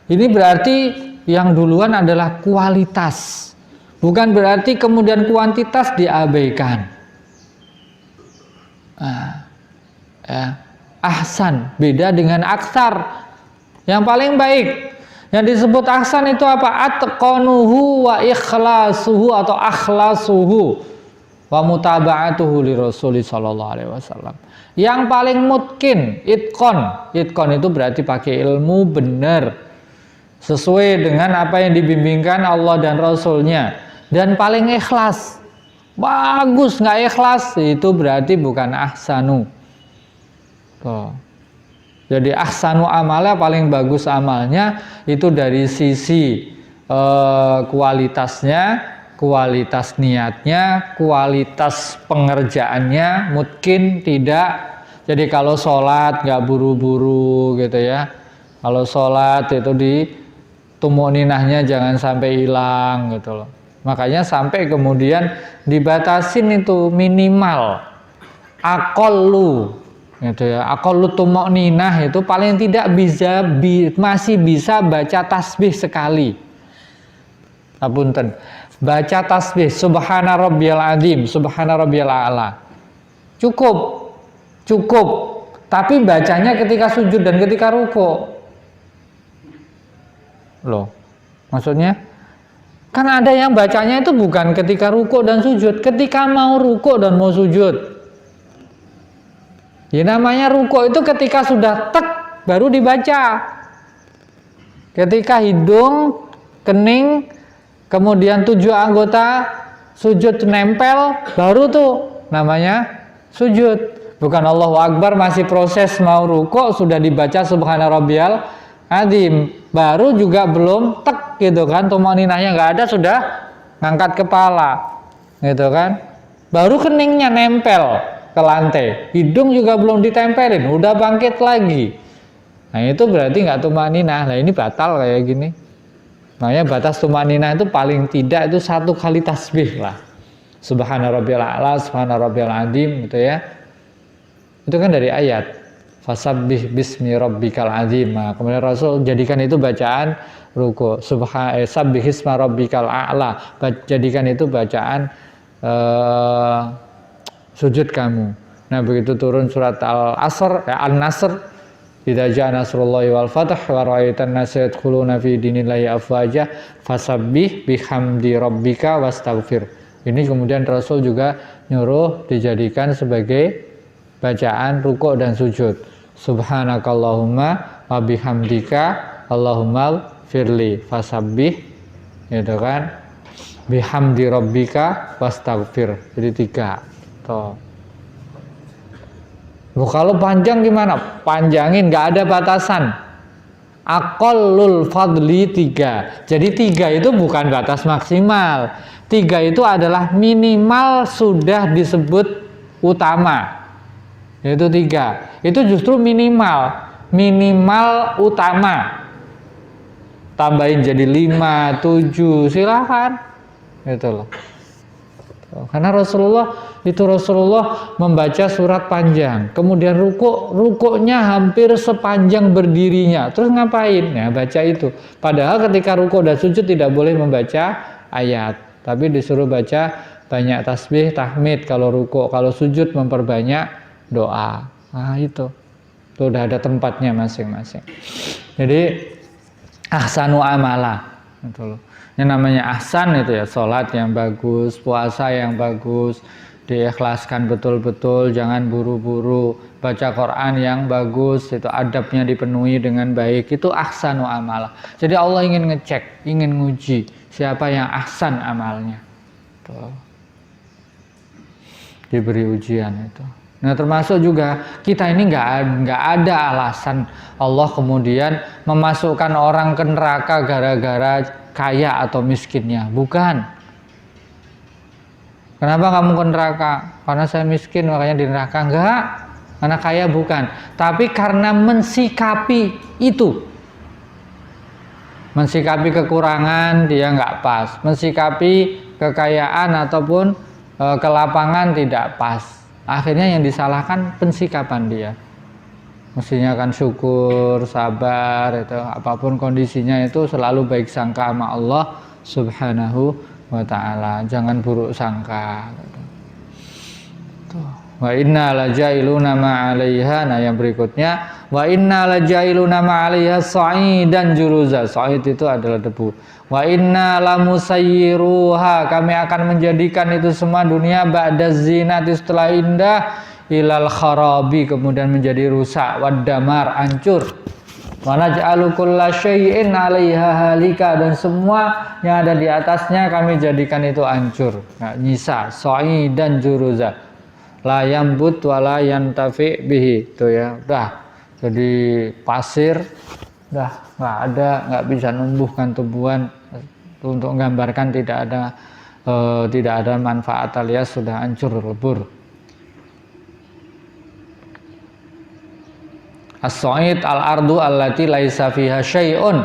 Ini berarti yang duluan adalah kualitas, bukan berarti kemudian kuantitas diabaikan. Ahsan beda dengan aksar. Yang paling baik, yang disebut ahsan itu apa? Atqanuhu wa ikhlasuhu atau akhlasuhu. wa mutaba'atuhu li Rasul sallallahu alaihi wasallam. Yang paling mungkin itqon itu berarti pakai ilmu benar sesuai dengan apa yang dibimbingkan Allah dan Rasulnya, dan paling ikhlas. Bagus nggak ikhlas itu berarti bukan ahsanu. Tuh. Jadi ahsanu amalnya, paling bagus amalnya itu dari sisi kualitasnya, kualitas niatnya, kualitas pengerjaannya. Mungkin tidak. Jadi kalau sholat nggak buru-buru gitu ya. Kalau sholat itu di tumuninahnya jangan sampai hilang gitu loh. Makanya sampai kemudian dibatasin itu minimal aqallu gitu ya. Aqallu tumakninah itu paling tidak masih bisa baca tasbih sekali. Apunten. Baca tasbih subhana rabbiyal azim, subhana rabbiyal a'la. Cukup. Tapi bacanya ketika sujud dan ketika ruku. Loh. Maksudnya? Kan ada yang bacanya itu bukan ketika ruku dan sujud, ketika mau ruku dan mau sujud. Ya namanya ruku itu ketika sudah tek baru dibaca. Ketika hidung, kening, kemudian 7 anggota sujud nempel, baru tuh namanya sujud. Bukan Allahu Akbar masih proses mau ruku sudah dibaca subhana rabbiyal azim, baru juga belum tek gitu kan, tumaninahnya nggak ada sudah ngangkat kepala gitu kan, baru keningnya nempel ke lantai, hidung juga belum ditempelin udah bangkit lagi. Nah itu berarti nggak tumaninah. Nah ini batal kayak gini. Makanya batas tumaninah itu paling tidak itu 1 kali tasbih lah. Subhana rabbiyal a'la, subhana rabbiyal azim gitu ya. Itu kan dari ayat. Fasabbih bismi rabbikal azim. Nah, kemudian Rasul jadikan itu bacaan ruku. Sabbih isma rabbikal a'la. Jadikan itu bacaan sujud kamu. Nah, begitu turun surat An-Nasr, idza jaa nasrullahi wal fath wa ra'aitan nasa yadkhuluna fi dinillahi afwaja fasabbih bihamdi rabbika wastaghfir. Ini kemudian Rasul juga nyuruh dijadikan sebagai bacaan rukuk dan sujud. Subhanakallahumma wa bihamdika Allahumma firli fasabbih gitu kan. Bihamdi rabbika wastaghfir. Jadi 3. Tuh. Loh, kalau panjang gimana? Panjangin, nggak ada batasan. Aqallul fadli 3. Jadi 3 itu bukan batas maksimal. 3 itu adalah minimal sudah disebut utama. Yaitu 3. Itu justru minimal utama. Tambahin jadi 5, 7, silakan. Gitu loh. Karena Rasulullah membaca surat panjang, kemudian rukuknya hampir sepanjang berdirinya. Terus ngapain? Ya baca itu. Padahal ketika rukuk dan sujud tidak boleh membaca ayat, tapi disuruh baca banyak tasbih, tahmid kalau rukuk, kalau sujud memperbanyak doa. Nah itu udah ada tempatnya masing-masing. Jadi ahsanu amala gitu loh. Yang namanya ahsan itu ya sholat yang bagus, puasa yang bagus, diikhlaskan betul-betul, jangan buru-buru, baca Quran yang bagus, itu adabnya dipenuhi dengan baik, itu ahsanu amalah. Jadi Allah ingin ngecek, ingin nguji siapa yang ahsan amalnya. Tuh. Diberi ujian itu. Nah termasuk juga kita ini nggak ada alasan Allah kemudian memasukkan orang ke neraka gara-gara kaya atau miskinnya, bukan. Kenapa kamu ke neraka? Karena saya miskin makanya di neraka. Enggak, karena kaya bukan. Tapi karena mensikapi itu, mensikapi kekurangan dia nggak pas, mensikapi kekayaan ataupun kelapangan tidak pas. Akhirnya yang disalahkan pensikapan dia. Mestinya kan syukur, sabar, itu apapun kondisinya itu selalu baik sangka sama Allah Subhanahu wa ta'ala. Jangan buruk sangka. Tuh. Wa inna lajailuna ma'alaiha. Nah yang berikutnya wa inna lajailuna ma'alaiha sa'idan juruza. Sa'id itu adalah debu. Wa inna lamusayyiruha. Kami akan menjadikan itu semua dunia ba'da zinati, setelah indah, ilal kharabi, kemudian menjadi rusak, waddamar, hancur. Wa naj'alu kulla syai'in 'alaiha halika, dan semua yang ada di atasnya kami jadikan itu hancur, enggak nyisa. Sa'idan juruza, la yambut wa la yantafi bihi. Itu ya, udah jadi pasir, udah enggak ada, enggak bisa numbuhkan tumbuhan. Untuk menggambarkan tidak ada manfaat, alias sudah hancur lebur. As-sa'id al-ardu allati laisa fiha syai'un.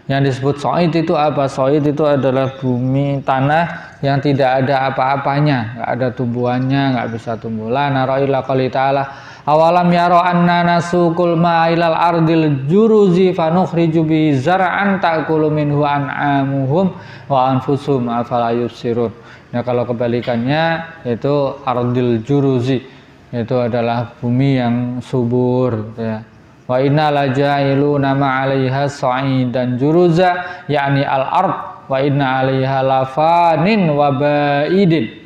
Yang disebut sa'id itu apa? Sa'id itu adalah bumi, tanah yang tidak ada apa-apanya, enggak ada tumbuhannya, enggak bisa tumbuh. La nara illa qali ta'ala awalam yara anna nasukul ma'ilal ardil juruzi fanukhriju bi zar'an ta'kulu minhu an'amuhum wa anfusuhum afala yubsirun. Nah kalau kebalikannya itu ardil juruzi, itu adalah bumi yang subur, ya. Wa inna lajailuna ma'alaiha sa'idan juruza, yakni al-ard, wa inna 'alaiha lafanin wa ba'idin.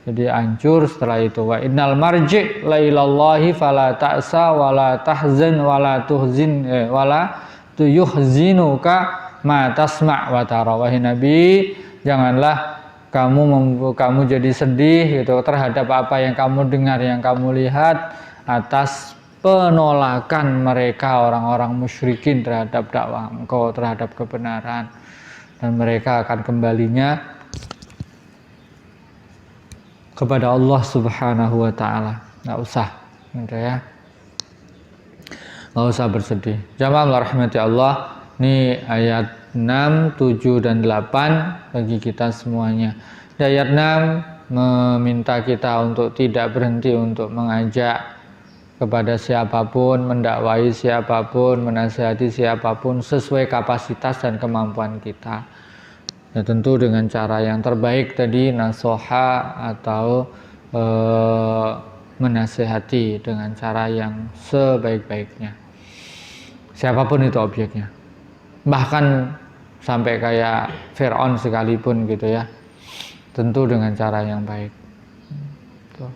Jadi hancur setelah itu. Wa innal marji' la ilallahi fala ta'sa wa la tahzan wa la tuhzin wa la tuyuhzinuka ma tasma' wa tara. Wahai Nabi, janganlah kamu jadi sedih gitu terhadap apa yang kamu dengar, yang kamu lihat, atas penolakan mereka orang-orang musyrikin terhadap dakwah engkau, terhadap kebenaran, dan mereka akan kembalinya kepada Allah Subhanahu wa taala. Enggak usah gitu ya. Enggak usah bersedih. Jamaah rahmati Allah, ini ayat 6, 7 dan 8 bagi kita semuanya. Di ayat 6 meminta kita untuk tidak berhenti untuk mengajak kepada siapapun, mendakwai siapapun, menasihati siapapun sesuai kapasitas dan kemampuan kita. Ya, tentu dengan cara yang terbaik tadi, nasoha atau menasihati dengan cara yang sebaik-baiknya. Siapapun itu objeknya. Bahkan sampai kayak Fir'aun sekalipun gitu ya, tentu dengan cara yang baik. Tuh.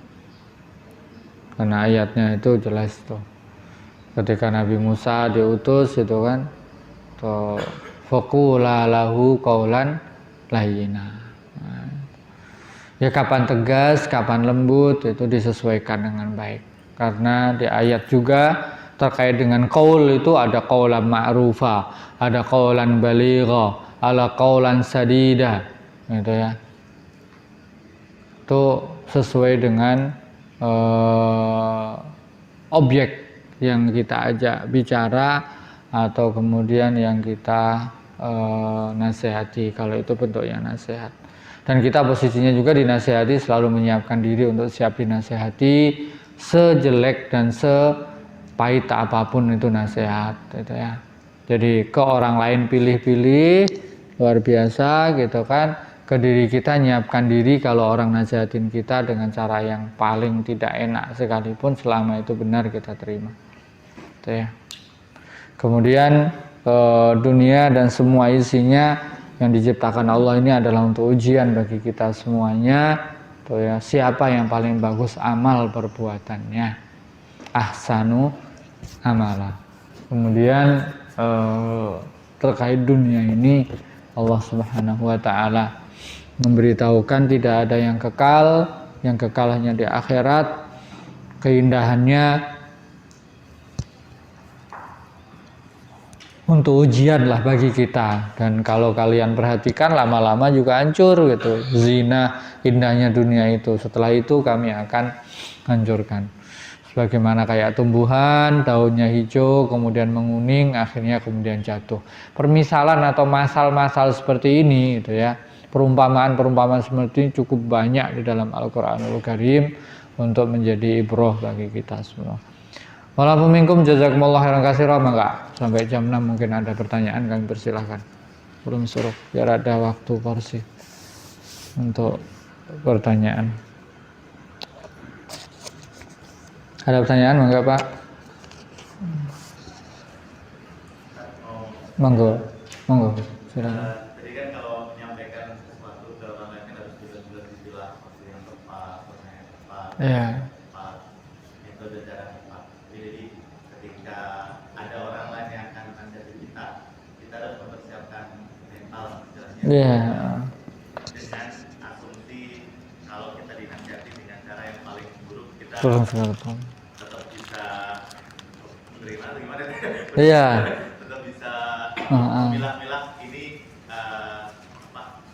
Karena ayatnya itu jelas tuh, ketika Nabi Musa diutus itu kan, tuh faqula lahu qaulan layyina. Ya kapan tegas, kapan lembut, itu disesuaikan dengan baik. Karena di ayat juga terkait dengan qaul itu ada qaulan ma'rufa, ada qaulan baligha, ada qaulan sadida, gitu ya. Itu sesuai dengan objek yang kita ajak bicara atau kemudian yang kita nasihati, kalau itu bentuknya nasihat. Dan kita posisinya juga dinasihati selalu menyiapkan diri untuk siap dinasihati, sejelek dan pahit apapun itu nasihat, gitu ya. Jadi ke orang lain pilih-pilih, luar biasa gitu kan. Ke diri kita nyiapkan diri kalau orang nasihatin kita dengan cara yang paling tidak enak sekalipun, selama itu benar kita terima, gitu ya. Kemudian dunia dan semua isinya yang diciptakan Allah ini adalah untuk ujian bagi kita semuanya, gitu ya. Siapa yang paling bagus amal perbuatannya, ahsanu amala. Kemudian terkait dunia ini, Allah Subhanahu wa taala memberitahukan tidak ada yang kekal hanya di akhirat. Keindahannya untuk ujian lah bagi kita, dan kalau kalian perhatikan lama-lama juga hancur gitu. Zina indahnya dunia itu, setelah itu kami akan hancurkan. Sebagaimana kayak tumbuhan, daunnya hijau, kemudian menguning, akhirnya kemudian jatuh. Permisalan atau masal-masal seperti ini gitu ya, perumpamaan-perumpamaan seperti ini cukup banyak di dalam Al-Qur'anul Karim untuk menjadi ibrah bagi kita semua. Walaupun minkum jazakumullah khairan katsira. Maka sampai jam 6 mungkin ada pertanyaan, kami persilahkan. Belum suruh biar ada waktu porsi untuk pertanyaan. Ada pertanyaan monggo Pak? Monggo, monggo. Silakan. Jadi kan kalau menyampaikan sesuatu ke orang lain kan harus jelas-jelas dibilang waktu yang tepat, waktu yang tepat, Iya. tepat, metode cara tepat. Jadi ketika ada orang lain yang akan menasihati kita, kita harus mempersiapkan mental istilahnya. Iya. Dengan asumsi kalau kita dinasihati dengan cara yang paling buruk, kita Betul. tetap bisa menerima atau gimana? Iya. Tetap bisa milah-milah ini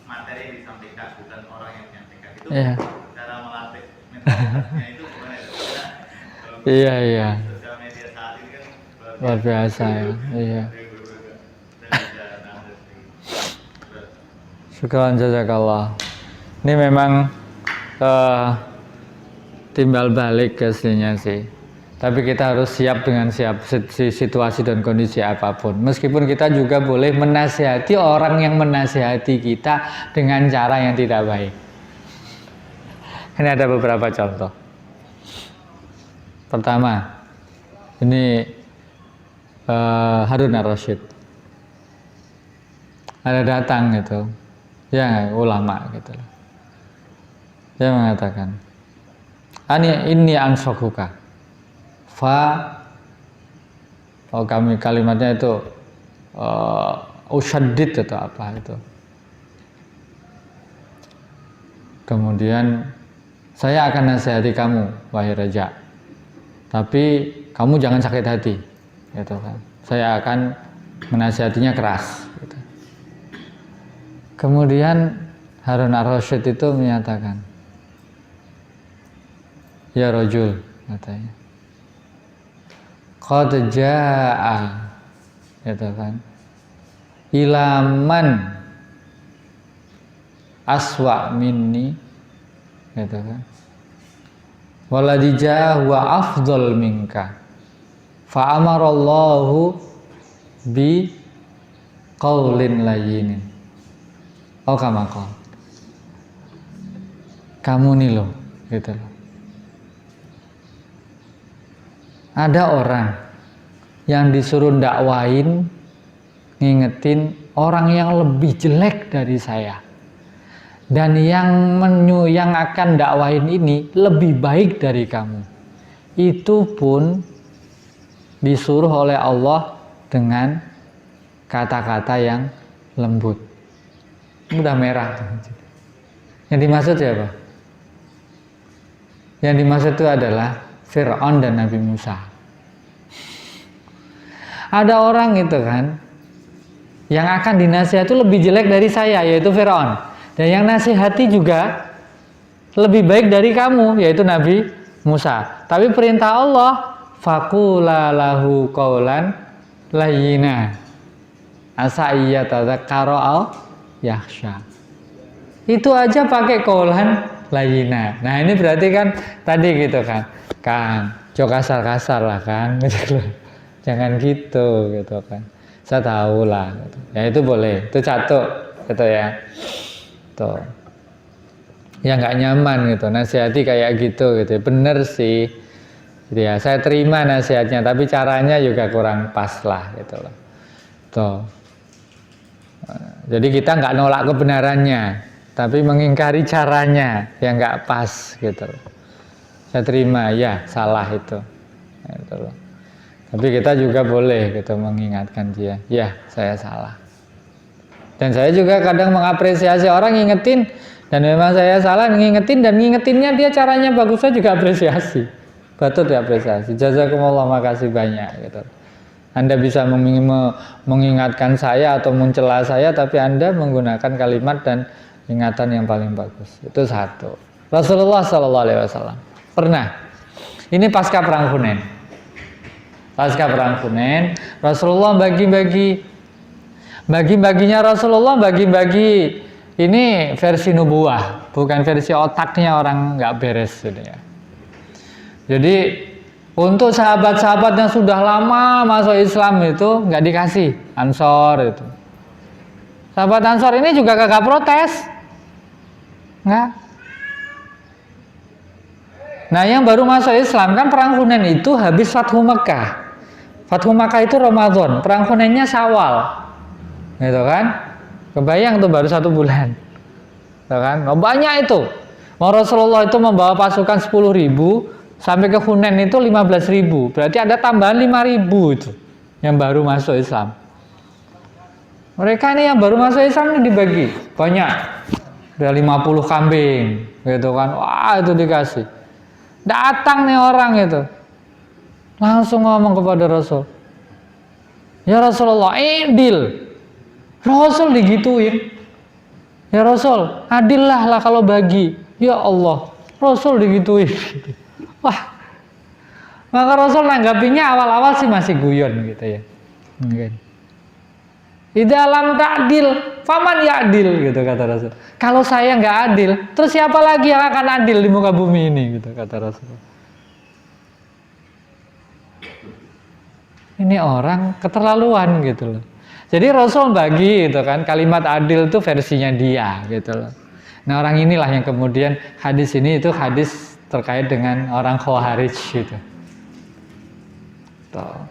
materi yang disampaikan, bukan orang yang menyampaikan. Itu Iya. cara melatih mentalitasnya itu gimana ya? Iya, iya. Sosial media saat ini kan Luar biasa ya. Iya. Syukran jazakallah. Ini memang timbal balik aslinya sih. Tapi kita harus siap dengan situasi dan kondisi apapun. Meskipun kita juga boleh menasihati orang yang menasihati kita dengan cara yang tidak baik. Ini ada beberapa contoh. Pertama, ini Harun Ar-Rasyid. Ada datang gitu, ya ulama gitu. Dia mengatakan, ini ansokuka. Kami kalimatnya itu usyaddid atau apa itu. Kemudian saya akan nasihati kamu wahai raja, tapi kamu jangan sakit hati, gitu kan. Saya akan menasihatinya keras. Gitu. Kemudian Harun Ar-Rasyid itu menyatakan, ya rajul, katanya, qad jaa, gitu kan, ilaman aswa minni, gitu kan, waladija wa afdal minka, fa amarallahu bi qaulin layyinin. Oh kama qol, kamu nih loh, gitu loh. Ada orang yang disuruh dakwain, ngingetin orang yang lebih jelek dari saya, dan yang akan dakwain ini lebih baik dari kamu. Itu pun disuruh oleh Allah dengan kata-kata yang lembut. Udah merah. Yang dimaksud siapa? Yang dimaksud itu adalah Fir'aun dan Nabi Musa. Ada orang itu kan yang akan dinasihati itu lebih jelek dari saya, yaitu Fir'aun. Dan yang nasihati juga lebih baik dari kamu, yaitu Nabi Musa. Tapi perintah Allah, faqula lahu qaulan layyina asa iyatadzakkaru aw yakhsha. Itu aja pakai qaulan layyina. Nah, ini berarti kan tadi gitu kan. Kang, jok kasar-kasar lah Kang, gitu loh. Jangan gitu kan. Saya tahu lah, gitu. Ya itu boleh, itu satu, gitu ya. Tuh. Ya nggak nyaman gitu, nasihati kayak gitu. Bener sih, gitu ya. Saya terima nasihatnya, tapi caranya juga kurang pas lah, gitu loh. Tuh. Jadi kita nggak nolak kebenarannya, tapi mengingkari caranya yang nggak pas, gitu loh. Saya terima, ya salah itu, gitu loh. Tapi kita juga boleh gitu mengingatkan dia, ya saya salah. Dan saya juga kadang mengapresiasi orang ngingetin, dan memang saya salah ngingetin, dan ngingetinnya dia caranya bagus, saya juga apresiasi, patut diapresiasi. Jazakumullah, makasih banyak gitu. Anda bisa mengingatkan saya atau mencela saya, tapi Anda menggunakan kalimat dan ingatan yang paling bagus. Itu satu. Rasulullah SAW pernah, ini pasca perang Hunain. Pasca perang Hunain, Rasulullah bagi-baginya Rasulullah bagi-bagi ini versi nubuah, bukan versi otaknya orang nggak beres gitu ya. Jadi untuk sahabat-sahabat yang sudah lama masuk Islam itu nggak dikasih Ansor itu. Sahabat Ansor ini juga kagak protes, nggak. Nah, yang baru masuk Islam kan perang Hunain itu habis Fathu Mekah. Fathu Mekah itu Ramadan, perang Hunainnya Syawal. Gitu kan? Kebayang tuh baru 1 bulan. Gitu kan? Oh, banyak itu. Mau Rasulullah itu membawa pasukan 10.000 sampai ke Hunain itu 15.000. Berarti ada tambahan 5.000 itu yang baru masuk Islam. Mereka ini yang baru masuk Islam ini dibagi banyak. Ada 50 kambing, gitu kan? Wah, itu dikasih. Datang nih orang itu, langsung ngomong kepada Rasul, ya Rasulullah, adil. Rasul digituin. Ya Rasul, adillah lah kalau bagi. Ya Allah, Rasul digituin. Wah, maka Rasul nanggapinya awal-awal sih masih guyon gitu ya. Mungkin. Di dalam ta'dil, faman ya'dil gitu kata Rasul. Kalau saya nggak adil, terus siapa lagi yang akan adil di muka bumi ini gitu kata Rasul. Ini orang keterlaluan gitu loh. Jadi Rasul bagi gitu kan, kalimat adil itu versinya dia gitu loh. Nah, orang inilah yang kemudian hadis ini itu hadis terkait dengan orang Khawarij gitu. Tuh.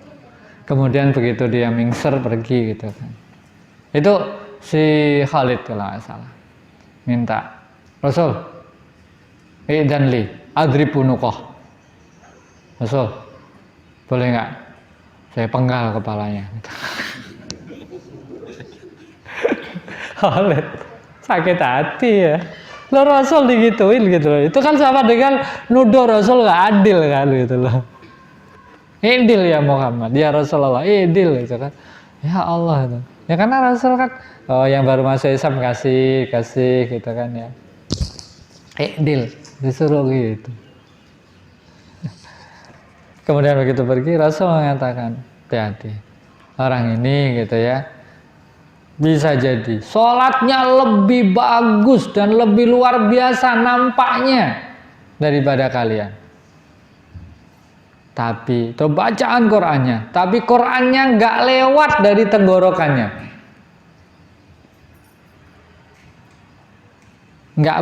Kemudian begitu dia mingser pergi gitu kan. Itu si Khalid kalau nggak salah minta, Rasul, dan li adribu nukoh. Rasul, boleh nggak saya penggal kepalanya? Khalid sakit hati ya. Lo Rasul digituin gitu loh. Itu kan sama dengan nuduh Rasul nggak adil kan gitu loh. Adil ya Muhammad, ya Rasulullah, adil gitu kan. Ya Allah itu. Ya karena Rasul kan yang baru masuk Islam kasih gitu kan ya. Adil disuruh gitu. Kemudian begitu pergi Rasul mengatakan, hati-hati. Orang ini gitu ya, bisa jadi sholatnya lebih bagus dan lebih luar biasa nampaknya daripada kalian. Tapi itu bacaan Qur'annya, tapi Qur'annya nggak lewat dari tenggorokannya. Nggak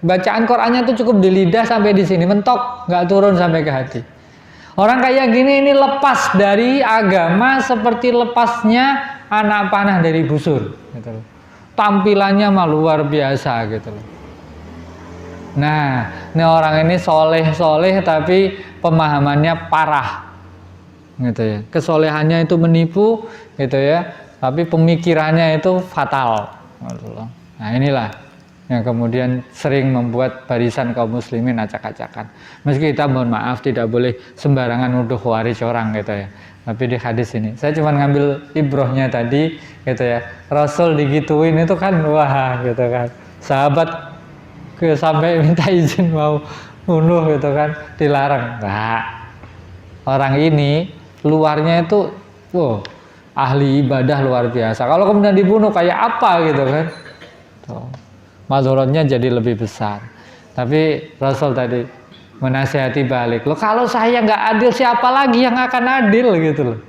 bacaan Qur'annya itu cukup di lidah sampai di sini, mentok, nggak turun sampai ke hati. Orang kayak gini ini lepas dari agama seperti lepasnya anak panah dari busur gitu loh. Tampilannya mah luar biasa gitu loh. Nah, ini orang ini soleh tapi pemahamannya parah gitu ya. Kesolehannya itu menipu gitu ya, tapi pemikirannya itu fatal gitu loh. Nah, inilah yang kemudian sering membuat barisan kaum muslimin acak-acakan. Meski kita mohon maaf tidak boleh sembarangan nuduh Khawarij orang gitu ya. Tapi di hadis ini, saya cuma ngambil ibrohnya tadi gitu ya. Rasul digituin itu kan wah gitu kan. Sahabat sampai minta izin mau bunuh gitu kan, dilarang. Nah, orang ini luarnya itu ahli ibadah luar biasa. Kalau kemudian dibunuh kayak apa gitu kan. Tuh. Madharatnya jadi lebih besar. Tapi Rasul tadi menasihati balik, loh kalau saya nggak adil siapa lagi yang akan adil gitu loh.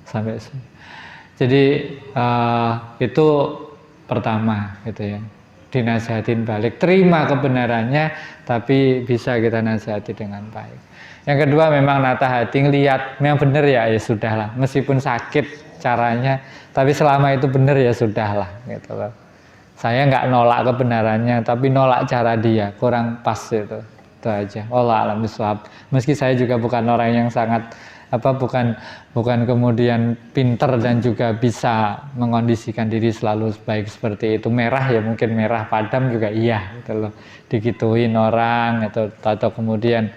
Sampai sini. Jadi itu pertama gitu ya, dinasihatin balik, terima kebenarannya tapi bisa kita nasihati dengan baik. Yang kedua memang nata hati, ngelihat memang benar ya sudahlah, meskipun sakit caranya, tapi selama itu benar ya sudahlah gitu loh. Saya nggak nolak kebenarannya, tapi nolak cara dia, kurang pas itu aja. Allah alam bisawab. Meski saya juga bukan orang yang sangat bukan kemudian pinter dan juga bisa mengkondisikan diri selalu baik seperti itu. Merah ya mungkin merah, padam juga iya gitu loh. Digituin orang atau kemudian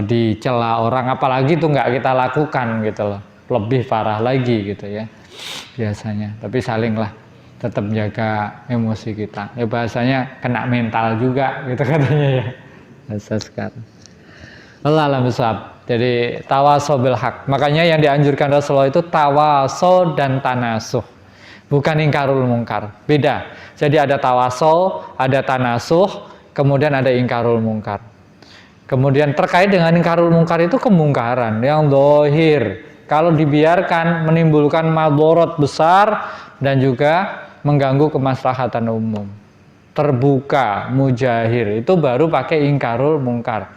dicela orang, apalagi itu nggak kita lakukan gitu loh. Lebih parah lagi gitu ya biasanya. Tapi salinglah tetap jaga emosi kita. Ya bahasanya kena mental juga gitu katanya ya. Bahasa sekarang. Allah alam bisawab. Jadi tawaso bil haq. Makanya yang dianjurkan Rasulullah itu tawaso dan tanasuh. Bukan ingkarul mungkar. Beda. Jadi ada tawaso, ada tanasuh, kemudian ada ingkarul mungkar. Kemudian terkait dengan ingkarul mungkar itu kemungkaran yang zahir. Kalau dibiarkan menimbulkan madharat besar dan juga mengganggu kemaslahatan umum. terbuka, mujahir, itu baru pakai ingkarul mungkar.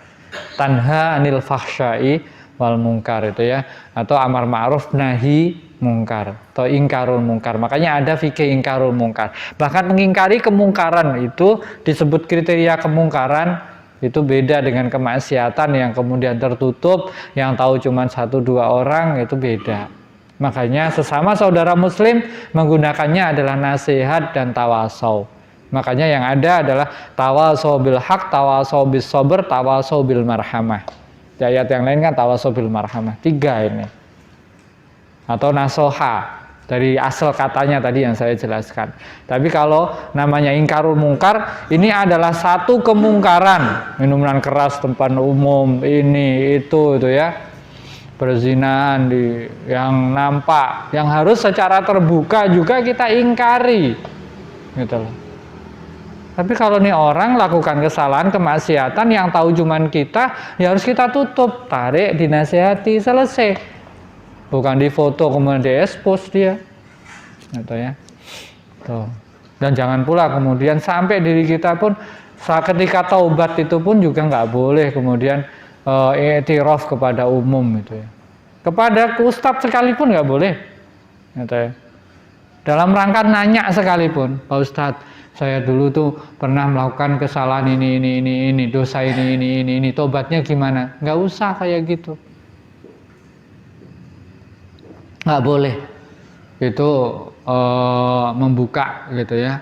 Tanha anil fahsyai wal mungkar itu ya, atau amar ma'ruf nahi mungkar atau ingkarul mungkar. Makanya ada fikih ingkarul mungkar. Bahkan mengingkari kemungkaran itu disebut kriteria kemungkaran, itu beda dengan kemaksiatan yang kemudian tertutup, yang tahu cuma 1-2 orang, itu beda. Makanya sesama saudara muslim menggunakannya adalah nasihat dan tawasau. Makanya yang ada adalah tawasau bil haq, tawasau bis sabr, tawasau bil marhamah. Di ayat yang lain kan tawasau bil marhamah. 3 ini. Atau nasoha, dari asal katanya tadi yang saya jelaskan. Tapi kalau namanya ingkarul mungkar, ini adalah satu kemungkaran. Minuman keras tempat umum, ini itu ya. Perzinahan yang nampak, yang harus secara terbuka juga kita ingkari. Gitu loh. Tapi kalau nih orang lakukan kesalahan, kemaksiatan yang tahu cuman kita, ya harus kita tutup, tarik, dinasihati, selesai. Bukan difoto kemudian diekspos dia. Gitu ya. Tuh. Dan jangan pula kemudian sampai diri kita pun ketika taubat itu pun juga nggak boleh kemudian i'tiraf kepada umum itu ya. Kepada ustadz sekalipun nggak boleh. Gitu ya. Dalam rangka nanya sekalipun, Pak Ustadz, saya dulu tuh pernah melakukan kesalahan ini, dosa ini, tobatnya gimana? Nggak usah kayak gitu. Nggak boleh. Itu membuka gitu ya.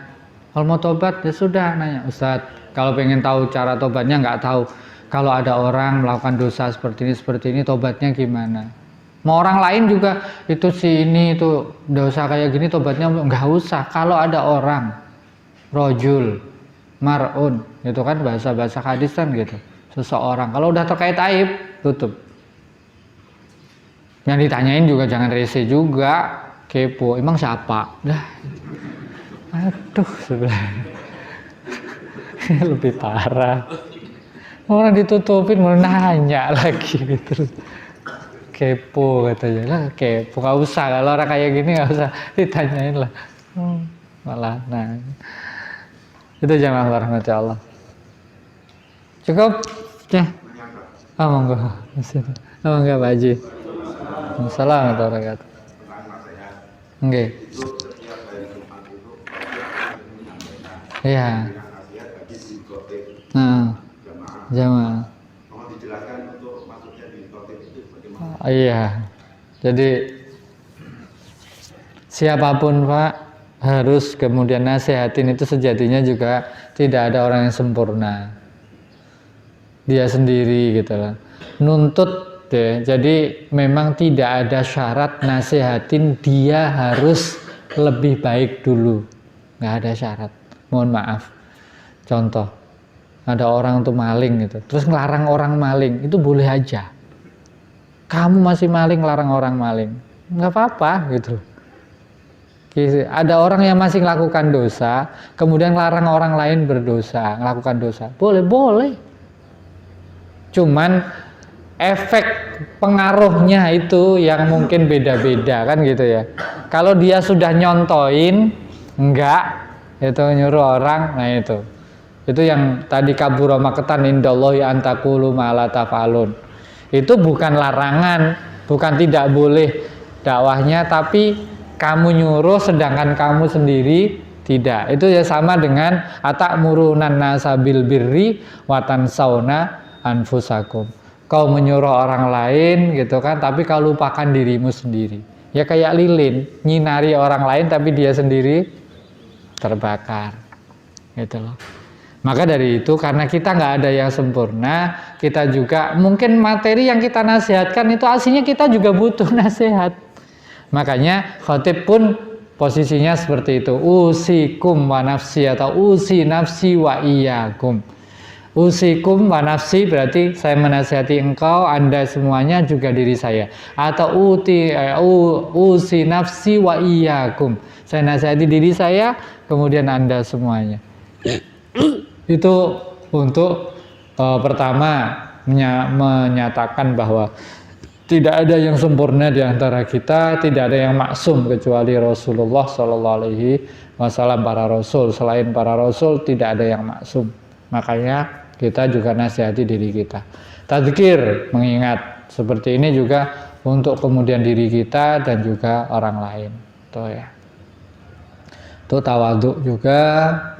Kalau mau tobat ya sudah nanya, Ustadz, kalau pengen tahu cara tobatnya nggak tahu. Kalau ada orang melakukan dosa seperti ini, tobatnya gimana? Mau orang lain juga itu itu dosa kayak gini, tobatnya nggak usah. Kalau ada orang rojul, mar'un, itu kan bahasa hadis kan gitu. Seseorang, kalau udah terkait aib, tutup. Yang ditanyain juga jangan rese juga, kepo. Emang siapa? Dah, aduh sebenarnya lebih parah. Orang ditutupin mau nanya lagi gitu. Kepo katanya lah, kepo nggak usah, kalau orang kayak gini nggak usah ditanyain lah. Malah nah. Itu jamaah rahmat Allah. Cukup? Ya. Monggo. Monggo Pak Haji. Assalamualaikum warahmatullahi wabarakatuh. Nggih. Iya. Nah. Jamaah. Mohon dijelaskan untuk maksudnya di khotib itu bagaimana? Iya. Jadi siapapun Pak harus kemudian nasihatin itu sejatinya juga tidak ada orang yang sempurna. Dia sendiri gitu lah. Nuntut deh. Jadi memang tidak ada syarat nasihatin dia harus lebih baik dulu. Nggak ada syarat. Mohon maaf. Contoh, ada orang tuh maling gitu. Terus ngelarang orang maling, itu boleh aja. Kamu masih maling, larang orang maling. Nggak apa-apa gitu. Ada orang yang masih melakukan dosa, kemudian larang orang lain berdosa, melakukan dosa. Boleh. Cuman efek pengaruhnya itu yang mungkin beda-beda kan gitu ya. Kalau dia sudah nyontoin, enggak, itu nyuruh orang, nah itu yang tadi kabura maqtan indallahi antaqulu ma la taf'alun. Itu bukan larangan, bukan tidak boleh dakwahnya, tapi kamu nyuruh sedangkan kamu sendiri tidak. Itu ya sama dengan atakmurunan nasabil birri wa tansawna anfusakum. Kau menyuruh orang lain gitu kan, tapi kau lupakan dirimu sendiri. Ya kayak lilin, nyinari orang lain tapi dia sendiri terbakar. Gitu loh. Maka dari itu, karena kita nggak ada yang sempurna, kita juga mungkin materi yang kita nasihatkan itu aslinya kita juga butuh nasihat. Makanya khotib pun posisinya seperti itu. Usikum wa nafsi atau usi nafsi wa iyyakum. Usikum wa nafsi berarti saya menasihati engkau, Anda semuanya juga diri saya. Atau usi nafsi wa iyyakum. Saya nasihati diri saya, kemudian Anda semuanya. Itu untuk pertama menyatakan bahwa Tidak ada yang sempurna di antara kita, tidak ada yang maksum kecuali Rasulullah Shallallahu Alaihi Wasallam, para Rasul. Selain para Rasul tidak ada yang maksum. Makanya kita juga nasihati diri kita. Tadzkir, mengingat seperti ini juga untuk kemudian diri kita dan juga orang lain. Tuh ya. Itu tawadhu juga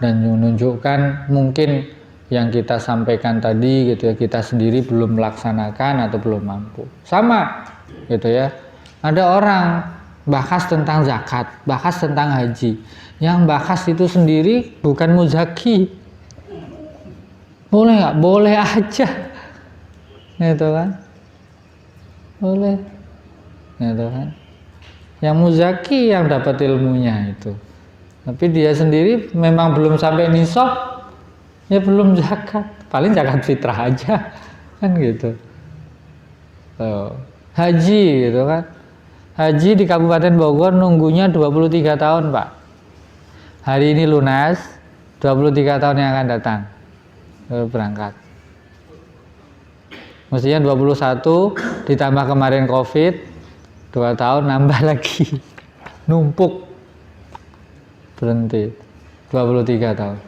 dan menunjukkan mungkin yang kita sampaikan tadi gitu ya, kita sendiri belum melaksanakan atau belum mampu. Sama gitu ya. Ada orang bahas tentang zakat, bahas tentang haji. Yang bahas itu sendiri bukan muzaki. Boleh nggak? Boleh aja. Gitu kan? Boleh. Gitu kan? Yang muzaki yang dapat ilmunya itu. Tapi dia sendiri memang belum sampai nisab, ya belum zakat, paling zakat fitrah aja, kan gitu. Haji gitu kan, haji di Kabupaten Bogor nunggunya 23 tahun Pak. Hari ini lunas, 23 tahun yang akan datang berangkat. Mestinya 21, ditambah kemarin COVID, 2 tahun nambah lagi, numpuk. Berhenti 23 tahun.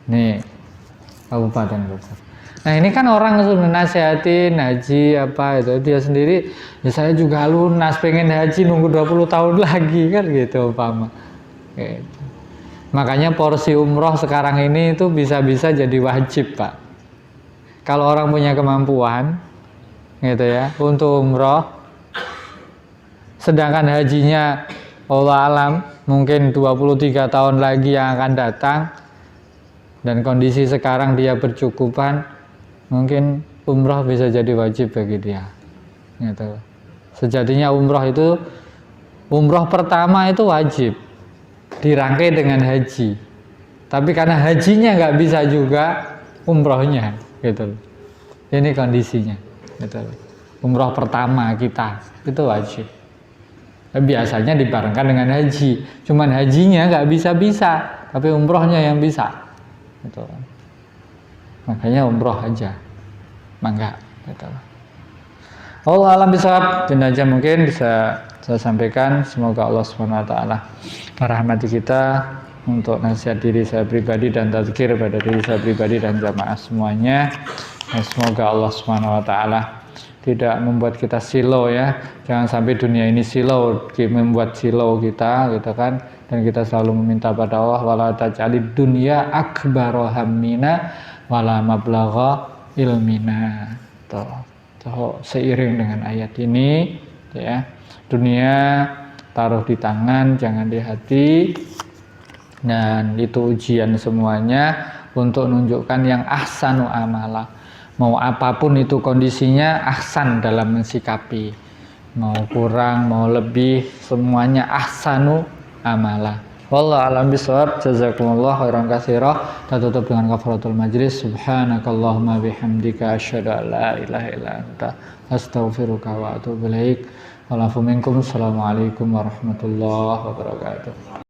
Nih Kabupaten Bogor. Nah ini kan orang sudah nasihatin haji apa itu, dia sendiri ya saya juga lunas pengen haji nunggu 20 tahun lagi kan gitu umpama. Gitu. Makanya porsi umroh sekarang ini itu bisa-bisa jadi wajib Pak. Kalau orang punya kemampuan gitu ya untuk umroh, sedangkan hajinya Allah alam mungkin 23 tahun lagi yang akan datang, dan kondisi sekarang dia bercukupan, mungkin umroh bisa jadi wajib bagi dia gitu. Sejatinya umroh pertama itu wajib dirangkai dengan haji, tapi karena hajinya nggak bisa juga umrohnya gitu. Ini kondisinya gitu. Umroh pertama kita itu wajib. Biasanya dibarengkan dengan haji, cuman hajinya nggak bisa-bisa, tapi umrohnya yang bisa gitu. Makanya umroh aja mangga gitu. Allah alam bisawab. Jenazah mungkin bisa saya sampaikan, semoga Allah SWT merahmati kita untuk nasihat diri saya pribadi dan tazkir pada diri saya pribadi dan jamaah semuanya. Dan semoga Allah SWT tidak membuat kita silau ya, jangan sampai dunia ini silau, membuat silau kita gitu kan, dan kita selalu meminta pada Allah wala taj'alid dunya akbara hammina wala mablagha ilmina. Tuh, seiring dengan ayat ini ya, dunia taruh di tangan jangan di hati, dan itu ujian semuanya untuk menunjukkan yang ahsanu amala. Mau apapun itu kondisinya, ahsan dalam mensikapi. Mau kurang, mau lebih, semuanya ahsanu amala. Wallahu a'lam bishawab. Jazakumullah khairan katsira. Kita tutup dengan kafaratul majlis. Subhanakallahumma bihamdika asyhadu an la ilaha illa anta astaghfiruka wa atubu ilaik. Walafu minkum. Assalamualaikum warahmatullahi wabarakatuh.